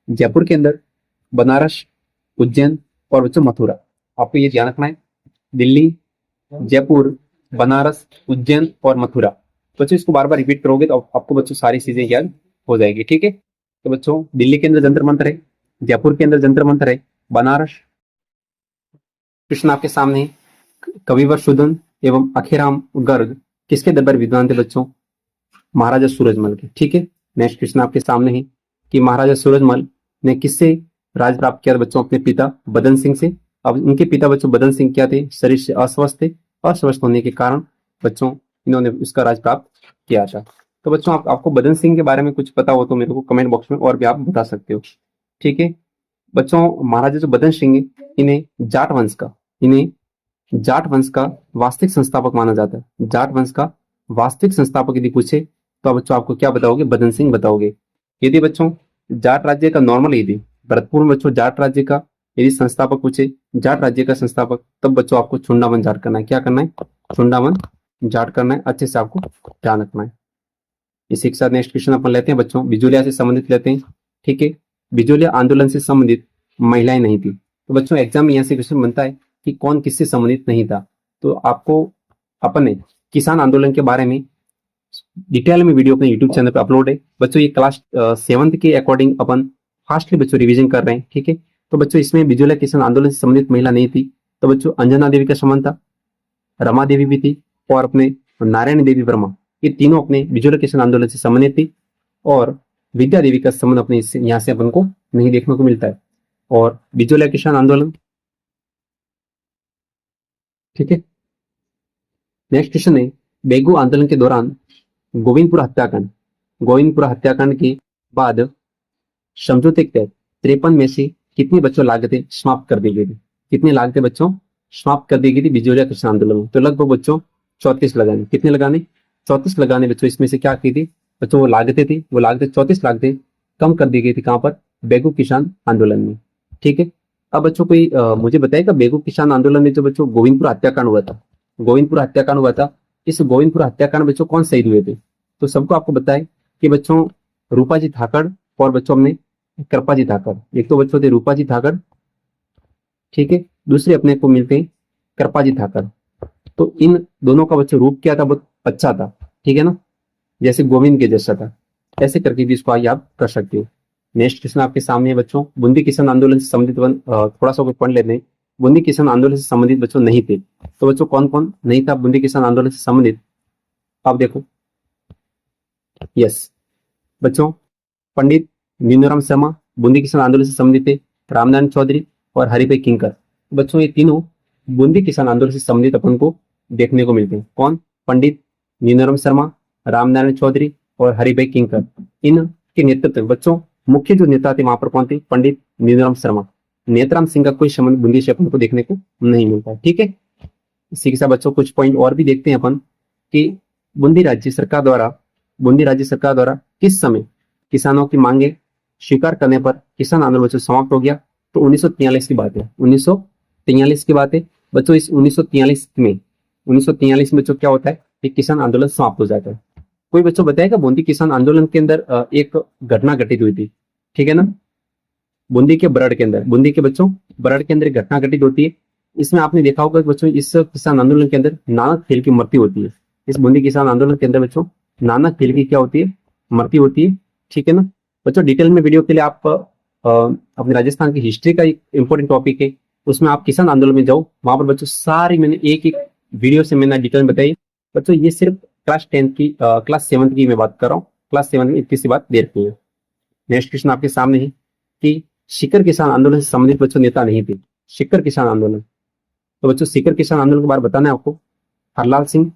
जयपुर के अंदर, बनारस, उज्जैन और बच्चों मथुरा। आपको ये ध्यान रखना है, दिल्ली, जयपुर, बनारस, उज्जैन और मथुरा। बच्चों इसको बार बार रिपीट करोगे तो आपको बच्चों सारी चीजें याद हो जाएगी। ठीक है, तो बच्चों दिल्ली के अंदर जंतर मंतर है, जयपुर के अंदर जंतर मंतर है, बनारस। कृष्ण आपके सामने कविवर शुदन एवं अखेराम गर्ग किसके दरबार विद्वान थे बच्चों? महाराजा सूरजमल के। ठीक है, नेक्स्ट क्वेश्चन आपके सामने है कि महाराजा सूरजमल ने किससे राज प्राप्त किया बच्चों? अपने पिता बदन सिंह से। अब उनके पिता बच्चों बदन सिंह क्या थे? शरीर से अस्वस्थ थे। अस्वस्थ होने के कारण बच्चों इन्होंने उसका राज प्राप्त किया था। तो बच्चों आपको बदन सिंह के बारे में कुछ पता हो तो मेरे को कमेंट बॉक्स में और भी आप बता सकते हो। ठीक है बच्चों, महाराजा जो बदन सिंह है, इन्हें जाट वंश का वास्तविक संस्थापक माना जाता है। जाट वंश का वास्तविक संस्थापक यदि पूछे तो बच्चों आपको क्या बताओगे? बदन सिंह बताओगे। यदि बच्चों जाट राज्य का नॉर्मल, यदि भरतपुर में बच्चों जाट राज्य का यदि संस्थापक पूछे, जाट राज्य का संस्थापक, तब बच्चों आपको चुंडावन जाट करना है। क्या करना है? चुंडावन जाट करना है। अच्छे से आपको ध्यान रखना है। इसी के साथ नेक्स्ट क्वेश्चन अपन लेते हैं बच्चों, बिजोलिया से संबंधित लेते हैं। ठीक है, बिजोलिया आंदोलन से संबंधित महिलाएं नहीं थी। तो बच्चों एग्जाम में यहाँ से क्वेश्चन बनता है कि कौन किससे संबंधित नहीं था। तो आपको अपने किसान आंदोलन के बारे में डिटेल में वीडियो अपने यूट्यूब चैनल पर अपलोड है बच्चों। ये क्लास 7th के अकॉर्डिंग अपन फास्टली बच्चों रिवीजन कर रहे हैं। ठीक है, तो बच्चों इसमें बिजोलिया किसान आंदोलन से संबंधित महिला नहीं थी। तो बच्चों अंजना देवी का संबंध था, रमा देवी भी थी, और अपने नारायण देवी वर्मा, ये तीनों अपने बिजोलिया किसान आंदोलन से संबंधित थी। और विद्या देवी का संबंध अपने यहाँ से अपन को नहीं देखने को मिलता है। और बिजोलिया किसान आंदोलन, ठीक है, नेक्स्ट क्वेश्चन है, बेगू आंदोलन के दौरान गोविंदपुरा हत्याकांड के बाद समझौते के तहत 53 में से कितनी बच्चों लागतें समाप्त कर दी गई थी? कितनी लागतें बच्चों समाप्त कर दी गई थी बिजोलिया किसान आंदोलन में? तो लगभग बच्चों 34 लगाने। कितने लगाने? 34 लगाने बच्चों। इसमें से क्या की थी बच्चों? वो लागतें थी, वो लागतें 34 लागतें कम कर दी गई थी। कहां पर? बेगू किसान आंदोलन में। ठीक है, अब बच्चों कोई मुझे बताएगा बेगू किसान आंदोलन में जो बच्चों गोविंदपुरा हत्याकांड हुआ था, गोविंदपुरा हत्याकांड हुआ था, इस गोविंदपुरा हत्याकांड बच्चों कौन शहीद हुए थे? तो सबको आपको बताए कि बच्चों रूपाजी थाकड़ और बच्चों अपने कृपाजी थाकड़। एक तो बच्चों थे रूपाजी थाकड़, ठीक है, दूसरे अपने को मिलते हैं कृपाजी थाकड़। तो इन दोनों का बच्चों रूप क्या था, बहुत अच्छा था, ठीक है ना, जैसे गोविंद के जैसा था। ऐसे करके भी इसको याद कर सकते हो। नेक्स्ट क्वेश्चन आपके सामने है बच्चों, बूंदी किसान आंदोलन से संबंधित थोड़ा सा पढ़ लेते हैं। बूंदी किसान आंदोलन से संबंधित बच्चों नहीं थे, तो बच्चों कौन कौन नहीं था बूंदी किसान आंदोलन से संबंधित, आप देखो। यस बच्चों, पंडित नीनूराम शर्मा बूंदी किसान आंदोलन से संबंधित थे, रामनारायण चौधरी और हरिभाई किंकर। बच्चों ये तीनों बूंदी किसान आंदोलन से संबंधित अपन को देखने को मिलते हैं। कौन? पंडित नीनूराम शर्मा, रामनारायण चौधरी और हरिभाई किंकर। इनके नेतृत्व बच्चों मुख्य जो नेता थे वहां पर कौन थे? पंडित नीनूराम शर्मा। नेतराम सिंह का कोई संबंध बूंदी से अपन को देखने को नहीं मिलता है, ठीक है। इसी के साथ बच्चों कुछ पॉइंट और भी देखते हैं अपन कि बूंदी राज्य सरकार द्वारा किस समय किसानों की मांगे स्वीकार करने पर किसान आंदोलन बच्चों समाप्त हो गया। तो 1943 की बात है, 1943 की बात है बच्चों। इस 1943 में बच्चों क्या होता है कि किसान आंदोलन समाप्त हो जाता है। कोई बच्चों बताएगा बूंदी किसान आंदोलन के अंदर एक घटना घटित हुई थी, ठीक है ना, बूंदी के बरड़ के अंदर, बूंदी के बच्चों बरड़ के अंदर एक घटना घटित होती है। इसमें आपने देखा होगा कि बच्चों इस किसान आंदोलन के अंदर नानक खेल की मृत्यु होती है। इस बूंदी किसान आंदोलन के अंदर बच्चों नानक खेल की क्या होती है? मृत्यु होती है, ठीक है ना। बच्चों डिटेल में वीडियो के लिए आप अपने राजस्थान की हिस्ट्री का एक इंपॉर्टेंट टॉपिक है, उसमें आप किसान आंदोलन में जाओ, वहां पर बच्चों सारी मैंने एक एक वीडियो से मैंने डिटेल में बताई। बच्चों ये सिर्फ क्लास 10 की क्लास 7 की मैं बात कर रहा हूँ, क्लास 7 में इतनी सी बात दे रखी है। नेक्स्ट क्वेश्चन आपके सामने है कि सीकर किसान आंदोलन से संबंधित बच्चों नेता नहीं थे। सीकर किसान आंदोलन, तो बच्चों सीकर किसान आंदोलन के बारे में बताना है आपको। हरलाल सिंह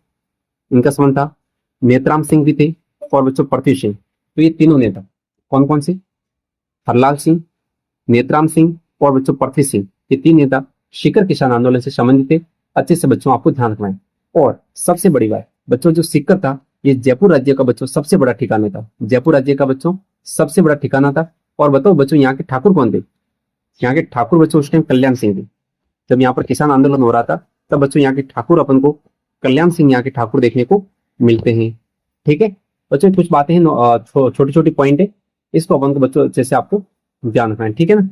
इनका संबंध था, नेतराम सिंह भी थे और बच्चों पृथ्वी सिंह। तो ये तीनों नेता कौन कौन से? हरलाल सिंह, नेतराम सिंह और बच्चों पृथ्वी सिंह, ये तीन नेता सीकर किसान आंदोलन से संबंधित थे। अच्छे से बच्चों आपको ध्यान रखना है। और सबसे बड़ी बात बच्चों, जो सीकर था ये जयपुर राज्य का बच्चों सबसे बड़ा ठिकाना था। जयपुर राज्य का बच्चों सबसे बड़ा ठिकाना था। और बताओ बच्चों यहाँ के ठाकुर कौन थे? यहाँ के ठाकुर बच्चों उस टाइम कल्याण सिंह थे। जब यहाँ पर किसान आंदोलन हो रहा था तब बच्चों यहाँ के ठाकुर अपन को कल्याण सिंह यहाँ के ठाकुर देखने को मिलते हैं, ठीक है। बच्चों कुछ बातें हैं, छोटी छोटी पॉइंट है, इसको अपन को बच्चों अच्छे से आपको ध्यान रखना है, ठीक है ना।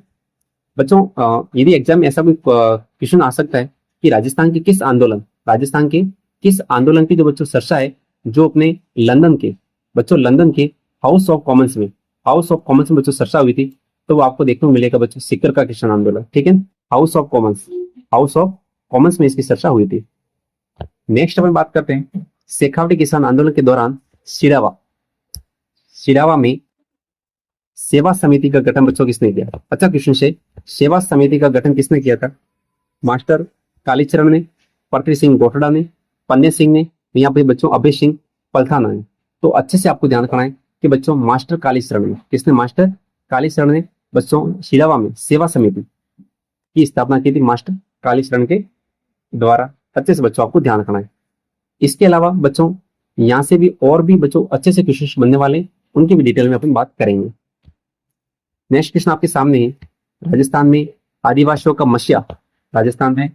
बच्चों यदि एग्जाम में ऐसा कोई क्वेश्चन आ सकता है कि राजस्थान के किस आंदोलन की जो बच्चों चर्चा है, जो अपने लंदन के हाउस ऑफ कॉमन्स में बच्चों चर्चा हुई थी, तो वो आपको देखने को मिलेगा बच्चों सीकर का किसान आंदोलन, ठीक है। हाउस ऑफ कॉमन्स में इसकी चर्चा हुई थी। नेक्स्ट अपन बात करते हैं शेखावटी किसान आंदोलन के दौरान सिरावा में सेवा समिति का गठन बच्चों किसने किया? अच्छा क्वेश्चन से, सेवा समिति का गठन किसने किया था? मास्टर कालीचरण ने, पृथ्वी सिंह गोठड़ा ने, पन्ने सिंह ने, यहाँ पे बच्चों अभय सिंह पलथाना ने। तो अच्छे से आपको ध्यान रखना है कि बच्चों मास्टर कालीचरण ने, किसने? मास्टर कालीचरण ने बच्चों सिरावा में सेवा समिति की स्थापना की थी, मास्टर कालीचरण के द्वारा। अच्छे से बच्चों आपको ध्यान रखना है। इसके अलावा बच्चों यहाँ से भी और भी बच्चों अच्छे से क्वेश्चन बनने वाले, उनकी भी डिटेल में अपन बात करेंगे। नेक्स्ट क्वेश्चन आपके सामने है, राजस्थान में आदिवासियों का मस्या, राजस्थान में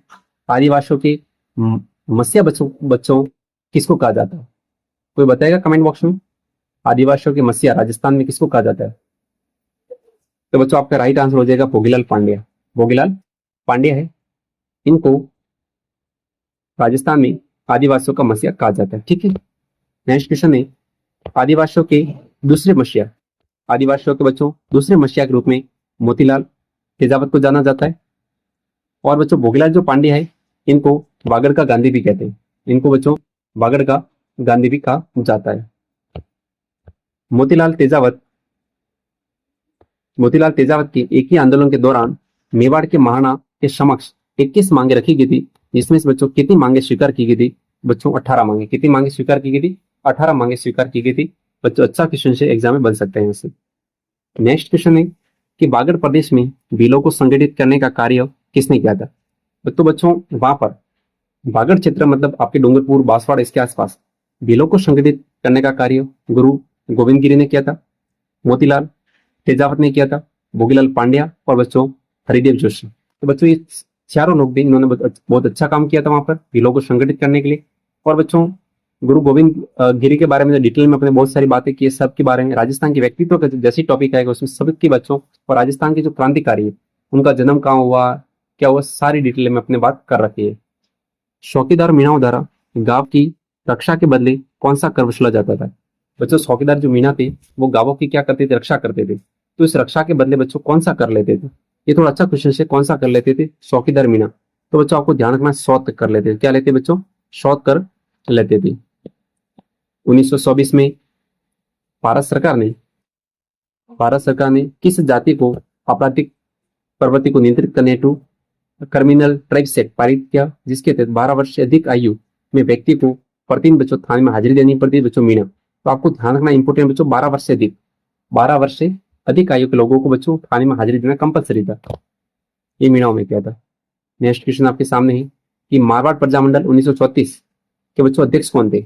आदिवासियों के मस्या बच्चों किसको कहा जाता है? कोई बताएगा कमेंट बॉक्स में? आदिवासियों के मस्या राजस्थान में किसको कहा जाता है? तो बच्चों आपका राइट आंसर हो जाएगा भोगीलाल पांड्या है। इनको राजस्थान में आदिवासियों का मसीहा कहा जाता है, ठीक है। नेक्स्ट क्वेश्चन है, आदिवासियों के दूसरे मसीहा के रूप में मोतीलाल तेजावत को जाना जाता है। और बच्चों भोगीलाल जो पांड्या है, इनको बागड़ का गांधी भी कहते हैं, इनको बच्चों बागड़ का गांधी भी कहा जाता है। मोतीलाल तेजावत की एक ही आंदोलन के दौरान मेवाड़ के महाराणा के समक्ष 21 मांगे रखी गई थी, जिसमें से बच्चों कितनी मांगे स्वीकार की गई थी? बच्चों 18 मांगे। कितनी मांगे स्वीकार की गई थी? 18 मांगे स्वीकार की गई थी। बच्चों अच्छा क्वेश्चन से एग्जाम में बन सकते हैं इससे। नेक्स्ट क्वेश्चन है कि बागड़ प्रदेश में भीलों को संगठित करने का कार्य किसने किया था? तो बच्चों वहां पर बागड़ क्षेत्र मतलब आपके डूंगरपुर, बांसवाड़ा, इसके आसपास भीलों को संगठित करने का कार्य गुरु गोविंद गिरी ने किया था, मोतीलाल तेजावत ने किया था, भोगीलाल पांड्या और बच्चों हरिदेव जोशी। तो बच्चों ये चारों लोग भी, इन्होंने बहुत अच्छा काम किया था वहां पर भीलों को संगठित करने के लिए। और बच्चों गुरु गोविंद गिरी के बारे में डिटेल में अपने बहुत सारी बातें की, सब के बारे में, राजस्थान के व्यक्तित्व का जैसी टॉपिक आएगा उसमें सबके बच्चों, और राजस्थान के जो क्रांतिकारी है उनका जन्म कहाँ हुआ, क्या हुआ, सारी डिटेल में अपने बात कर रखी है। चौकीदार मीणाओं द्वारा गांव की रक्षा के बदले कौन सा कर वसूला जाता था? बच्चों चौकीदार जो मीणा थे वो गांवों की क्या करते थे? रक्षा करते थे। तो इस रक्षा के बदले बच्चों कौन सा कर लेते थे? ये थोड़ा अच्छा क्वेश्चन है। कौन सा कर लेते थे? चौकीदार मीणा। तो बच्चों आपको ध्यान रखना, शौत कर लेते थे। क्या लेते बच्चों? शौत कर लेते थे। 1924 में भारत सरकार ने किस जाति को आपराधिक प्रवृत्ति को नियंत्रित करने हेतु क्रिमिनल ट्राइब्स एक्ट पारित किया, जिसके तहत 12 वर्ष से अधिक आयु में व्यक्ति को प्रतिदिन बच्चों थाने में हाजिरी देनी पड़ती है बच्चों मीणा। तो आपको ध्यान रखना इंपोर्टेंट बच्चों, 12 वर्ष से अधिक आयु के लोगों को बच्चों थाने में हाजिरी देना कंपलसरी था। ये मीणाओं में क्या था? नेक्स्ट क्वेश्चन आपके सामने है कि मारवाड़ प्रजामंडल 1934 के बच्चों अध्यक्ष कौन थे?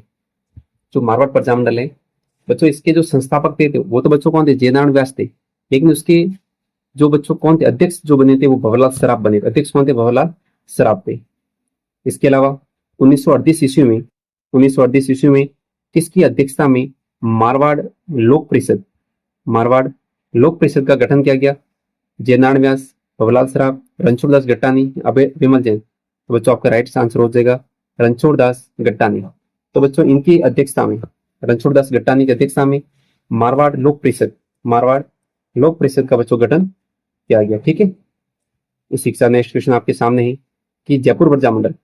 जो मारवाड़ प्रजामंडल है बच्चों, इसके जो संस्थापक थे वो तो बच्चों कौन थे? जयनारायण व्यास थे। लेकिन उसके जो बच्चों कौन थे अध्यक्ष जो बने थे? वो भंवरलाल सराफ बने थे। अध्यक्ष कौन थे? भंवरलाल सराफ थे। इसके अलावा 1938 ईस्वी में किसकी अध्यक्षता में मारवाड़ लोक परिषद का गठन किया गया? जयनारायण व्यास, भंवरलाल सराफ, रणछोड़ दास गट्टानी, विमल जैन। तो बच्चों आपका राइट आंसर हो जाएगा रणछोड़ दास गट्टानी। तो बच्चों इनकी अध्यक्षता में, रणछोड़ दास गट्टानी की अध्यक्षता में मारवाड़ लोक परिषद का बच्चों गठन किया गया। ठीक है। इस शिक्षा नेक्स्ट क्वेश्चन आपके सामने है कि जयपुर प्रजामंडल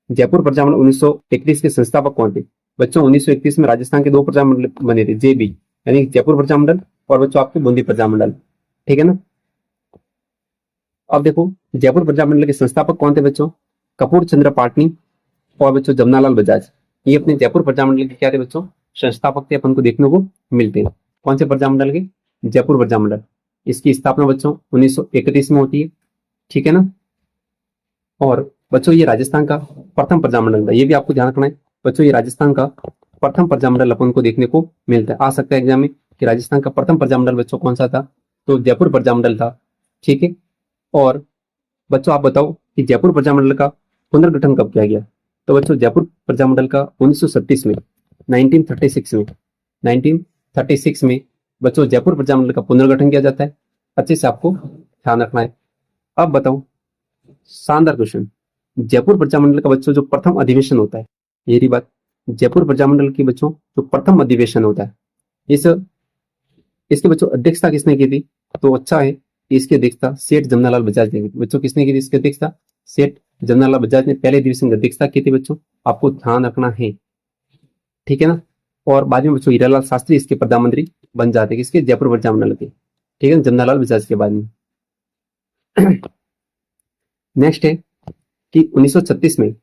1931 के संस्थापक कौन थे? बच्चों 1931 में राजस्थान के 2 प्रजामंडल बने थे, जेबी यानी जयपुर प्रजामंडल और बच्चों आपके बूंदी प्रजामंडल। ठीक है ना। अब देखो जयपुर प्रजामंडल के संस्थापक कौन थे बच्चों? कपूर चंद्र पाटनी और बच्चों जमनालाल बजाज। ये अपने जयपुर प्रजामंडल के क्या थे बच्चों? संस्थापक थे। अपन को देखने को मिलते हैं। कौन से प्रजामंडल के? जयपुर प्रजामंडल। इसकी स्थापना बच्चों 1931 में होती है। ठीक है ना। और बच्चों ये राजस्थान का प्रथम प्रजामंडल था। ये भी आपको ध्यान रखना है बच्चों, ये राजस्थान का प्रथम प्रजामंडल अपन को देखने को मिलता है। आ सकता है एग्जाम में कि राजस्थान का प्रथम प्रजामंडल बच्चों कौन सा था? तो जयपुर प्रजामंडल था। ठीक है। और बच्चों आप बताओ कि जयपुर प्रजामंडल का पुनर्गठन कब किया गया? तो बच्चों जयपुर प्रजामंडल का 1936 में 1936 में बच्चों जयपुर प्रजामंडल का पुनर्गठन किया जाता है। अच्छे से आपको ध्यान रखना है। अब बताओ शानदार क्वेश्चन, जयपुर प्रजामंडल का बच्चों जो प्रथम अधिवेशन होता है, ये रही बात, जयपुर प्रजामंडल की बच्चों जो प्रथम अधिवेशन होता है, इसके बच्चों अध्यक्षता किसने की थी? तो अच्छा है, इसकी अध्यक्षता सेठ जमनालाल बजाज ने की थी। बच्चों किसने की थी इसकी अध्यक्षता? सेठ जमनालाल बजाज ने पहले अधिवेशन की अध्यक्षता की थी। बच्चों आपको ध्यान रखना है। ठीक है ना। और बाद में बच्चों हीरालाल शास्त्री इसके प्रधानमंत्री बन जाते हैं, किसके? जयपुर प्रजामंडल के। ठीक है, जमनालाल बजाज के बाद में। नेक्स्ट है कि 1936 में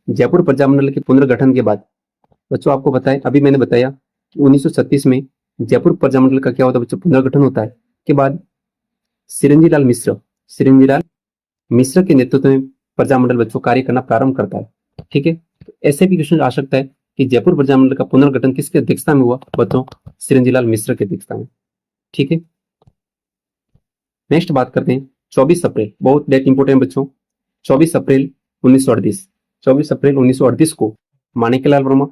जयपुर प्रजामंडल के पुनर्गठन के बाद बच्चों आपको पता है, अभी मैंने बताया कि 1936 में जयपुर प्रजामंडल का क्या होता है बच्चों? पुनर्गठन होता है। के बाद सिरंजीलाल मिश्र के नेतृत्व में प्रजामंडल बच्चों कार्य करना प्रारंभ करता है। ठीक है। तो ऐसे भी क्वेश्चन आ सकता है कि जयपुर प्रजामंडल का पुनर्गठन किसकी अध्यक्षता में हुआ? बच्चों सिरंजीलाल मिश्र की अध्यक्षता में। ठीक है। नेक्स्ट बात करते हैं 24 अप्रैल, बहुत डेट इंपोर्टेंट बच्चों। 24 अप्रैल 1938 को माणिक्यलाल वर्मा,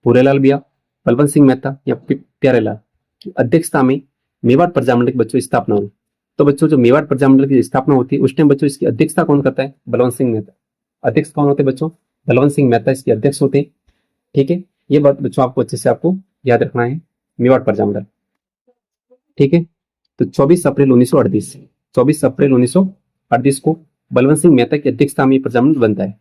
भूरेलाल बिया, बलवंत सिंह मेहता या प्यारेलाल की अध्यक्षता में मेवाड़ प्रजामंडल की बच्चों स्थापना हुई। तो बच्चों जो मेवाड़ प्रजामंडल की स्थापना होती है उस टाइम बच्चों इसकी अध्यक्षता कौन करता है? बलवंत सिंह मेहता। अध्यक्ष कौन होते बच्चों? बलवंत सिंह मेहता इसके अध्यक्ष होते हैं। ठीक है। ये बात बच्चों आपको अच्छे से आपको याद रखना है, मेवाड़ प्रजामंडल। ठीक है। तो 24 अप्रैल 1938 को बलवंत सिंह मेहता की अध्यक्षता में प्रजामंडल बनता है।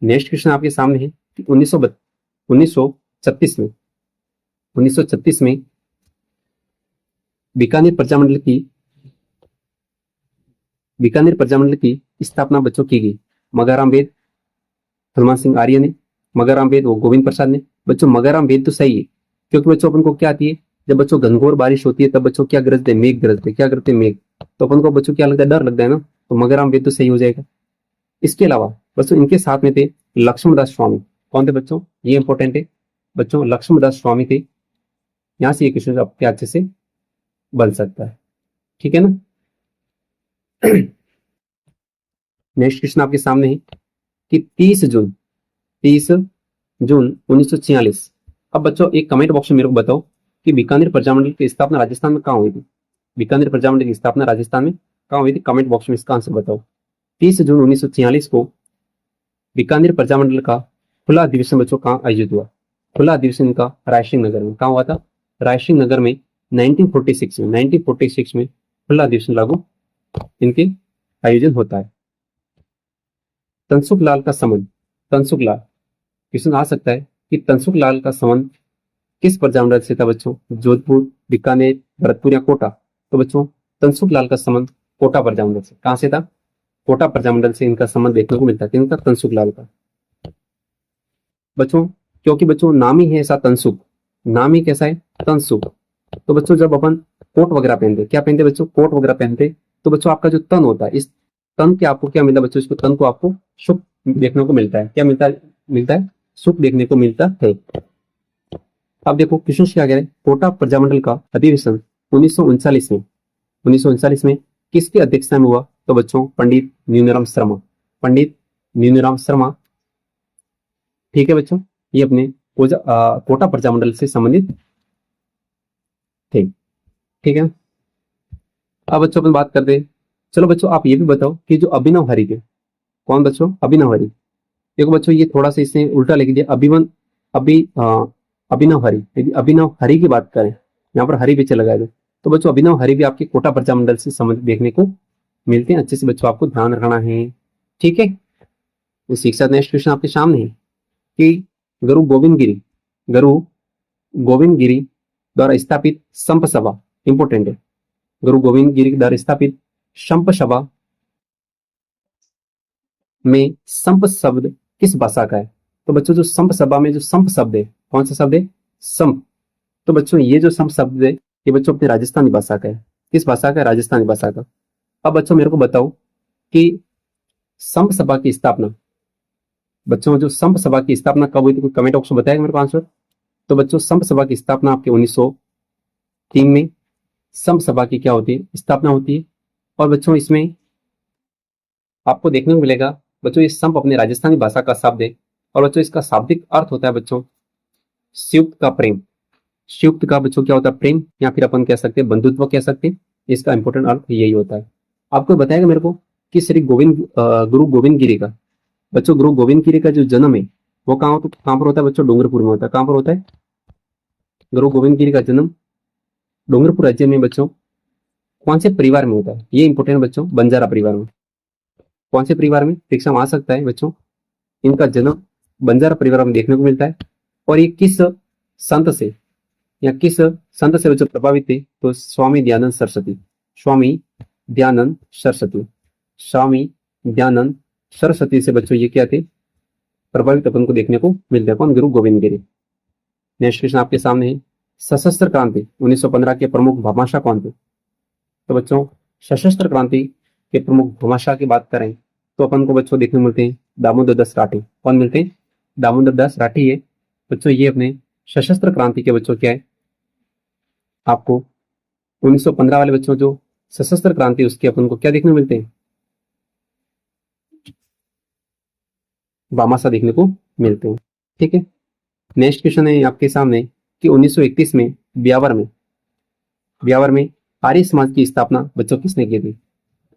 नेक्स्ट क्वेश्चन आपके सामने है कि 1936 में बीकानेर प्रजामंडल की स्थापना बच्चों की गई। मगाराम वेद, हनुमान सिंह आर्य ने, मगाराम वेद वो गोविंद प्रसाद ने। बच्चों मगाराम वेद तो सही है, क्योंकि बच्चों अपन को क्या आती है, जब बच्चों घनघोर बारिश होती है तब बच्चों क्या गरजते? मेघ गरजते। क्या करते? मेघ। तो अपन को बच्चों क्या लगता है? डर लगता है ना। तो मगाराम वेद तो सही हो जाएगा। इसके अलावा बच्चों इनके साथ में थे लक्ष्मणदास स्वामी। कौन थे बच्चों? ये इंपॉर्टेंट है बच्चों, लक्ष्मणदास स्वामी थे। यहां से ये क्वेश्चन आपके अच्छे से बन सकता है। ठीक है ना। नेक्स्ट क्वेश्चन आपके सामने है कि 30 जून 1946। अब बच्चों एक कमेंट बॉक्स में मेरे को बताओ कि बीकानेर प्रजामंडल की स्थापना राजस्थान में कहाँ हुई थी? बीकानेर प्रजामंडल की स्थापना राजस्थान में कहाँ हुई थी? कमेंट बॉक्स में इसका आंसर बताओ। 30 जून 1946 को बीकानेर प्रजामंडल का खुला अधिवेशन बच्चों कहाँ आयोजित हुआ? खुला अधिवेशन का रायसिंह नगर में। कहाँ हुआ था? रायसिंह नगर में 1946 में खुला अधिवेशन लागू इनके आयोजन होता है। तनसुख लाल का संबंध, तनसुख लाल, क्वेश्चन आ सकता है कि तनसुख लाल का संबंध किस प्रजामंडल से था बच्चों? जोधपुर, बीकानेर, भरतपुर या कोटा? तो बच्चों तनसुख लाल का संबंध कोटा प्रजामंडल से। कहां से था? कोटा प्रजामंडल से इनका संबंध देखने को मिलता है। किनका? तनसुख लाल का। बच्चों क्योंकि बच्चों नाम ही है ऐसा तनसुख, नाम ही कैसा है? तनसुख। तो बच्चों जब अपन कोट वगैरह पहनते, क्या पहनते बच्चों? कोट वगैरह पहनते, तो बच्चों आपका जो तन होता है, इस तन के आपको क्या मिलता है बच्चों? इसको तन को आपको सुख देखने को मिलता है। क्या मिलता है? मिलता है सुख देखने को मिलता है। अब देखो क्वेश्चन क्या कह रहे हैं, कोटा प्रजामंडल का अधिवेशन 1939 में किसकी अध्यक्षता में हुआ? तो बच्चों पंडित न्यूनाराम शर्मा, पंडित न्यूनाराम शर्मा। ठीक है बच्चों, ये अपने कोटा प्रजामंडल से संबंधित थे। ठीक है, अब बच्चों अपन बात करते हैं। चलो बच्चों आप ये भी बताओ कि जो अभिनव हरि थे, कौन बच्चों? अभिनव हरि। देखो बच्चों ये थोड़ा सा इसने उल्टा लिख दिया, अभिनव हरि। यदि अभिनव हरि की बात करें, यहाँ पर हरि पीछे लगाया जाए, तो बच्चों अभिनव हरि भी आपके कोटा प्रजामंडल से संबंधित देखने को मिलते हैं। अच्छे से बच्चों आपको ध्यान रखना है। ठीक है, इसी के साथ नेक्स्ट क्वेश्चन आपके सामने है कि गुरु गोविंद गिरी द्वारा स्थापित संप सभा, इंपोर्टेंट है, गुरु गोविंद गिरी द्वारा स्थापित संप सभा में संप शब्द किस भाषा का है? तो बच्चों जो संप सभा में जो संप शब्द है, कौन सा शब्द है? संप। तो बच्चों ये जो संप शब्द है ये बच्चों अपनी राजस्थानी भाषा का है। किस भाषा का है? राजस्थानी भाषा का। अब बच्चों मेरे को बताओ कि संप सभा की स्थापना, बच्चों जो संप सभा की स्थापना कब हुई थी? कोई कमेंट बॉक्स में बताएगा मेरे को आंसर। तो बच्चों संप सभा की स्थापना आपके 1903 में संप सभा की क्या होती है? स्थापना होती है। और बच्चों इसमें आपको देखने को मिलेगा बच्चों ये संप अपने राजस्थानी भाषा का शब्द है। और बच्चों इसका शाब्दिक अर्थ होता है बच्चों संयुक्त का प्रेम। संयुक्त का बच्चों क्या होता है? प्रेम, या फिर अपन कह सकते हैं बंधुत्व कह सकते हैं। इसका इंपॉर्टेंट अर्थ यही होता है। आपको बताएगा मेरे को कि गुरु गोविंद गिरी का, बच्चों गुरु गोविंद गिरी का जो जन्म है वो कहाँ पर होता है बच्चों? डूंगरपुर में होता है। कहाँ पर होता है? गुरु गोविंद गिरी का जन्म डूंगरपुर राज्य में बच्चों कौन से परिवार में होता है? ये इंपॉर्टेंट बच्चों, बंजारा परिवार में। कौन से परिवार में? परीक्षा में आ सकता है बच्चों। इनका जन्म बंजारा परिवार में देखने को मिलता है। और ये किस संत से या किस संत से बच्चों प्रभावित थे? तो स्वामी दयानंद सरस्वती, स्वामी दयानंद सरस्वती से बच्चों ये क्या थे? प्रभावित अपन को देखने को मिलता है। कौन? गुरु गोविंद गिरी। नेक्स्ट क्वेश्चन आपके सामने है, सशस्त्र क्रांति 1915 के प्रमुख भामाशाह कौन थे? तो बच्चों सशस्त्र क्रांति के प्रमुख भामाशाह की बात करें तो अपन को बच्चों देखने मिलते हैं दामोदर दास राठी। कौन मिलते हैं? दामोदर दास राठी है बच्चों। ये अपने सशस्त्र क्रांति के बच्चों क्या है? आपको 1915 वाले बच्चों जो सशस्त्र क्रांति उसके अपन को क्या देखने को मिलते हैं? भामाशाह देखने को मिलते हैं। ठीक है, नेक्स्ट क्वेश्चन है आपके सामने कि 1931 में ब्यावर में आर्य समाज की स्थापना बच्चों किसने की थी?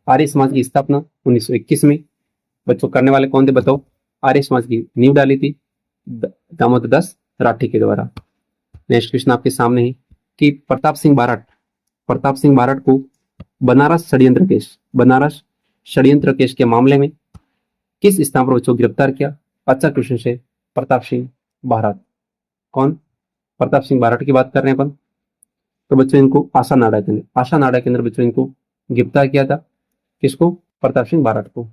आर्य समाज की स्थापना 1921 में बच्चों करने वाले कौन थे बताओ? आर्य समाज की नींव डाली थी दामोदर दास राठी के द्वारा। नेक्स्ट क्वेश्चन आपके सामने है कि प्रताप सिंह बारट को बनारस षड्यंत्र केस के मामले में किस स्थान पर बच्चों गिरफ्तार किया? अच्छा क्वेश्चन है, प्रताप सिंह बारट। कौन? प्रताप सिंह बारट की बात कर रहे हैं अपन। तो बच्चों इनको आशा नाडा के अंदर बच्चों इनको गिरफ्तार किया था। किसको? प्रताप सिंह बारट को।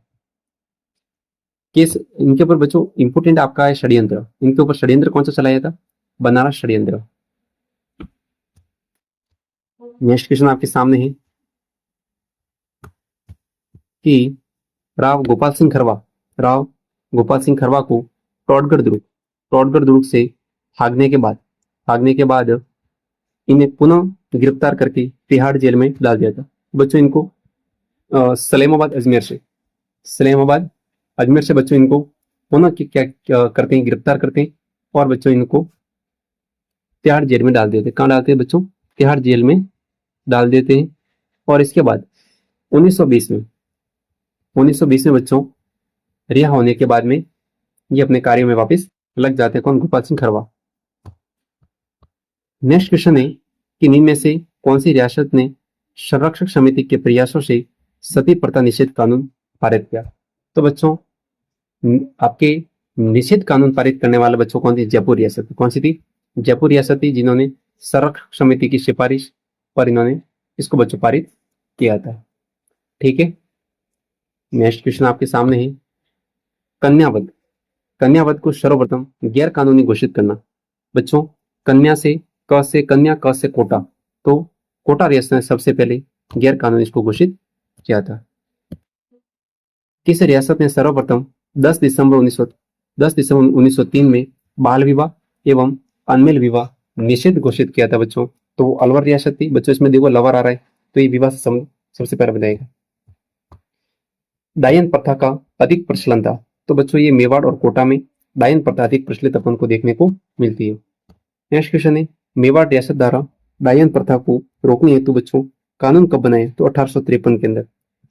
केस इनके ऊपर बच्चों इंपोर्टेंट आपका है षड्यंत्र। इनके ऊपर षड्यंत्र कौन सा चलाया था? बनारस षड्यंत्र। नेक्स्ट क्वेश्चन आपके सामने है कि राव गोपाल सिंह खरवा को टॉडगढ़ दुर्ग से भागने के बाद इन्हें पुनः गिरफ्तार करके तिहाड़ जेल में डाल दिया था। बच्चों इनको सलेमाबाद अजमेर से बच्चों इनको पुनः क्या करते हैं? गिरफ्तार करते हैं और बच्चों इनको तिहाड़ जेल में डाल देते हैं। कहाँ डालते हैं बच्चों? तिहाड़ जेल में डाल देते हैं। और इसके बाद 1920 में बच्चों रिहा होने के बाद में ये अपने कार्यों में वापस लग जाते हैं। कौन? गोपाल सिंह खरवा। नेक्स्ट क्वेश्चन है कि निम्न में से कौन सी रियासत ने संरक्षक समिति के प्रयासों से सती प्रथा निषेध कानून पारित किया? तो बच्चों आपके निषेध कानून पारित करने वाले बच्चों कौन थी? जयपुर रियासत। कौन सी थी? जयपुर रियासत थी, जिन्होंने संरक्षक समिति की सिफारिश पर इन्होंने इसको बच्चों पारित किया था। ठीक है, नेक्स्ट क्वेश्चन आपके सामने है कन्यावध। कन्यावध को सर्वप्रथम गैर कानूनी घोषित करना। बच्चों कन्या से क से कन्या, क से कोटा, तो कोटा रियासत ने सबसे पहले गैर कानूनी इसको घोषित किया था। किस रियासत ने सर्वप्रथम 10 दिसंबर 1903 में बाल विवाह एवं अनमेल विवाह निषेध घोषित किया था बच्चों? तो वो अलवर रियासत थी। बच्चों इसमें देखो लवर आ रहा है, तो ये विवाह से संबंध सबसे पहले बताएगा। डायन प्रथा का अधिक प्रचलन था। तो बच्चों ये मेवाड़ और कोटा में डायन प्रथा अधिक प्रचलित अपन को देखने को मिलती है। नेक्स्ट क्वेश्चन है मेवाड़ रियासत द्वारा डायन प्रथा को रोकने हेतु बच्चों कानून कब बनाए? तो 1853 के अंदर।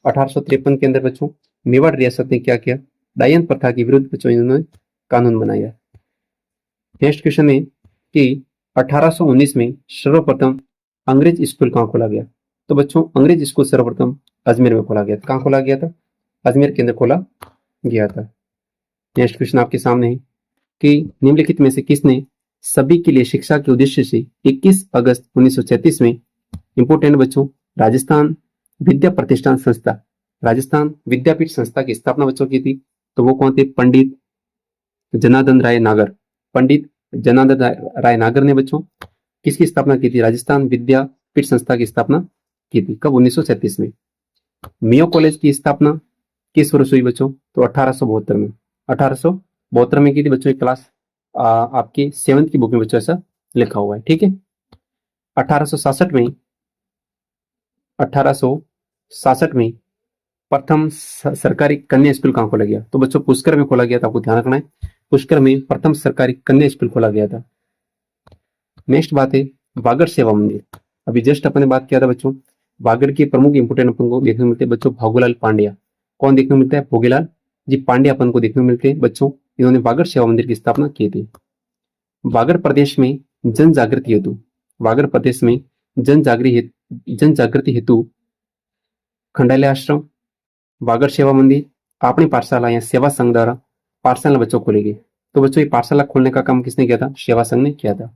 1853 के अंदर बच्चों मेवाड़ रियासत ने क्या किया? डायन प्रथा के विरुद्ध बच्चों इन्होंने कानून बनाया। नेक्स्ट क्वेश्चन है कि 1819 में सर्वप्रथम अंग्रेज स्कूल कहाँ खोला गया? तो बच्चों अंग्रेज स्कूल सर्वप्रथम अजमेर में खोला गया था। कहाँ खोला गया था? अजमेर के अंदर खोला गया था। नेक्स्ट क्वेश्चन आपके सामने है कि निम्नलिखित में से किसने सभी के लिए शिक्षा के उद्देश्य से 21 अगस्त 1936 में इंपोर्टेंट बच्चों राजस्थान विद्या प्रतिष्ठान संस्था, राजस्थान विद्यापीठ संस्था की स्थापना बच्चों की थी? तो वो कौन थे? पंडित जनार्दन राय नागर। पंडित जनार्दन राय नागर ने बच्चों किसकी स्थापना की थी? राजस्थान विद्यापीठ संस्था की स्थापना की थी। कब? 1937 में। मियो कॉलेज की स्थापना किस वर्ष हुई बच्चों? तो 1872 में। 1872 में की थी बच्चों। एक क्लास आपकी 7th की बुक में बच्चों ऐसा लिखा हुआ है। ठीक है, 1866 में प्रथम सरकारी कन्या स्कूल कहाँ खोला गया? तो बच्चों पुष्कर में खोला गया था। आपको ध्यान रखना है, पुष्कर में प्रथम सरकारी कन्या स्कूल खोला गया था। नेक्स्ट बात है वागड़ सेवा मंदिर। अभी जस्ट अपने बात किया था बच्चों, वागड़ के प्रमुख इंपोर्टेंट अपन को देखने को मिलते हैं बच्चों भोगूलाल पांड्या। कौन देखने को मिलता है? भोगीलाल जी पांड्या अपन को देखने को मिलते हैं बच्चों। इन्होंने वागड़ सेवा मंदिर की स्थापना की थी। वागड़ प्रदेश में जन जागृति हेतु, वागड़ प्रदेश में जन जागृति हेतु खंडालय आश्रम, वागड़ सेवा मंदिर, अपनी पाठशाला या सेवा संघ द्वारा पाठशाला बच्चों खोली गई। तो बच्चों ये पाठशाला खोलने का काम किसने किया था? सेवा संघ ने किया था।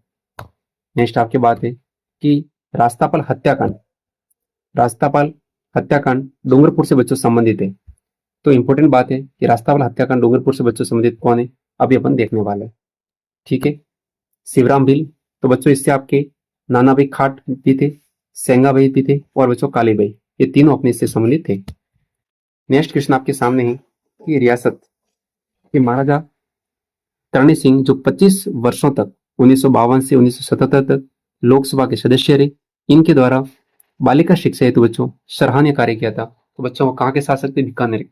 नेक्स्ट आपकी बात है कि रास्तापाल हत्याकांड, रास्तापाल हत्याकांड डूंगरपुर से बच्चों संबंधित है। तो इंपॉर्टेंट बात है कि रास्तापाल हत्याकांड डूंगरपुर से बच्चों संबंधित कौन है? अभी अपन देखने वाले हैं। ठीक है, शिवराम भील। तो बच्चों इससे आपके नाना भाई खाट भी थे, सेंगा भाई भी थे और बच्चों काली भाई, ये तीनों अपने इससे संबंधित थे। नेक्स्ट क्वेश्चन आपके सामने है कि रियासत के महाराजा तरणी सिंह जो 25 वर्षों तक 1952 से 1977 तक लोकसभा के सदस्य रहे, इनके द्वारा बालिका शिक्षा हेतु बच्चों सराहनीय कार्य किया था। तो बच्चों वो कहाँ के शासक थे? बीकानेर।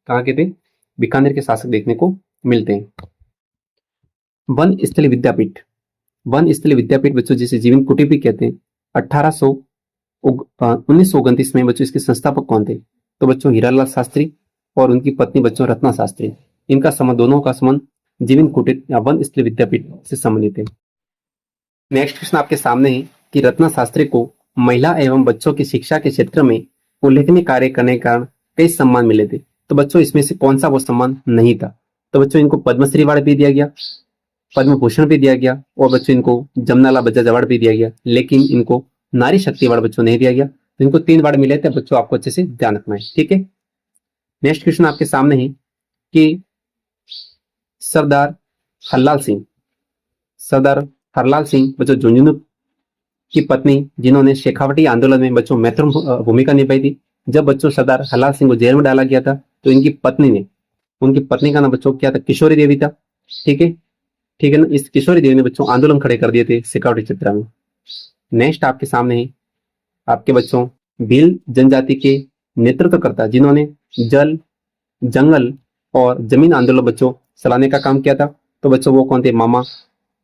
कहाँ के थे? बीकानेर के शासक देखने को मिलते हैं। वन स्थली विद्यापीठ, वन स्थली विद्यापीठ बच्चों जिसे जीवन कुटीर भी कहते हैं, 1929 में बच्चों इसके संस्थापक कौन थे? तो बच्चों हीरालाल शास्त्री और उनकी पत्नी बच्चों रत्ना शास्त्री। इनका संबंध, दोनों का संबंध जीवन कुटीर या वन स्थली विद्यापीठ से संबंधित है। नेक्स्ट क्वेश्चन आपके सामने है कि रत्ना शास्त्री को महिला एवं बच्चों की शिक्षा के क्षेत्र में उल्लेखनीय कार्य करने के कारण कई सम्मान मिले थे। तो बच्चों इसमें से कौन सा वो सम्मान नहीं था? तो बच्चों इनको पद्मश्री अवार्ड भी दिया गया, पद्म भूषण भी दिया गया और बच्चों इनको जमनाला बजाज अवार्ड भी दिया गया, लेकिन इनको नारी शक्ति अवार्ड बच्चों नहीं दिया गया। तो इनको 3 अवार्ड मिले थे बच्चों, आपको अच्छे से ध्यान रखना है। ठीक है, नेक्स्ट क्वेश्चन आपके सामने है कि सरदार हरलाल सिंह, सरदार हरलाल सिंह बच्चों झुंझुनू की पत्नी, जिन्होंने शेखावटी आंदोलन में बच्चों महत्वपूर्ण भूमिका निभाई थी। जब बच्चों सरदार हरलाल सिंह को जेल में डाला गया था, तो इनकी पत्नी ने, उनकी पत्नी का नाम बच्चों क्या था? किशोरी देवी था। ठीक है, ठीक है ना, इस किशोरी देवी ने बच्चों आंदोलन खड़े कर दिए थे शेखावटी चित्रा में। नेक्स्ट आपके सामने है आपके बच्चों भील जनजाति के नेतृत्वकर्ता, जिन्होंने जल, जंगल और जमीन आंदोलन बच्चों चलाने का काम किया था। तो बच्चों वो कौन थे? मामा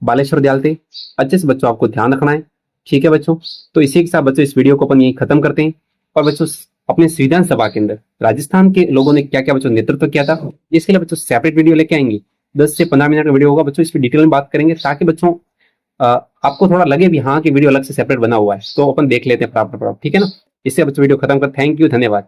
बालेश्वर दयाल थे। अच्छे से बच्चों आपको ध्यान रखना है। ठीक है बच्चों, तो इसी के साथ बच्चों इस वीडियो को अपन यही खत्म करते हैं। और बच्चों अपने संविधान सभा के अंदर राजस्थान के लोगों ने क्या क्या बच्चों नेतृत्व किया था, इसके लिए बच्चों सेपरेट वीडियो लेके आएंगे। 10 से 15 मिनट का वीडियो होगा बच्चों, इस पर डिटेल में बात करेंगे ताकि बच्चों आपको थोड़ा लगे भी हाँ कि वीडियो अलग से सेपरेट बना हुआ है, तो अपन देख लेते हैं प्रॉपर, ठीक है ना। इससे बच्चों वीडियो खत्म कर, थैंक यू, धन्यवाद।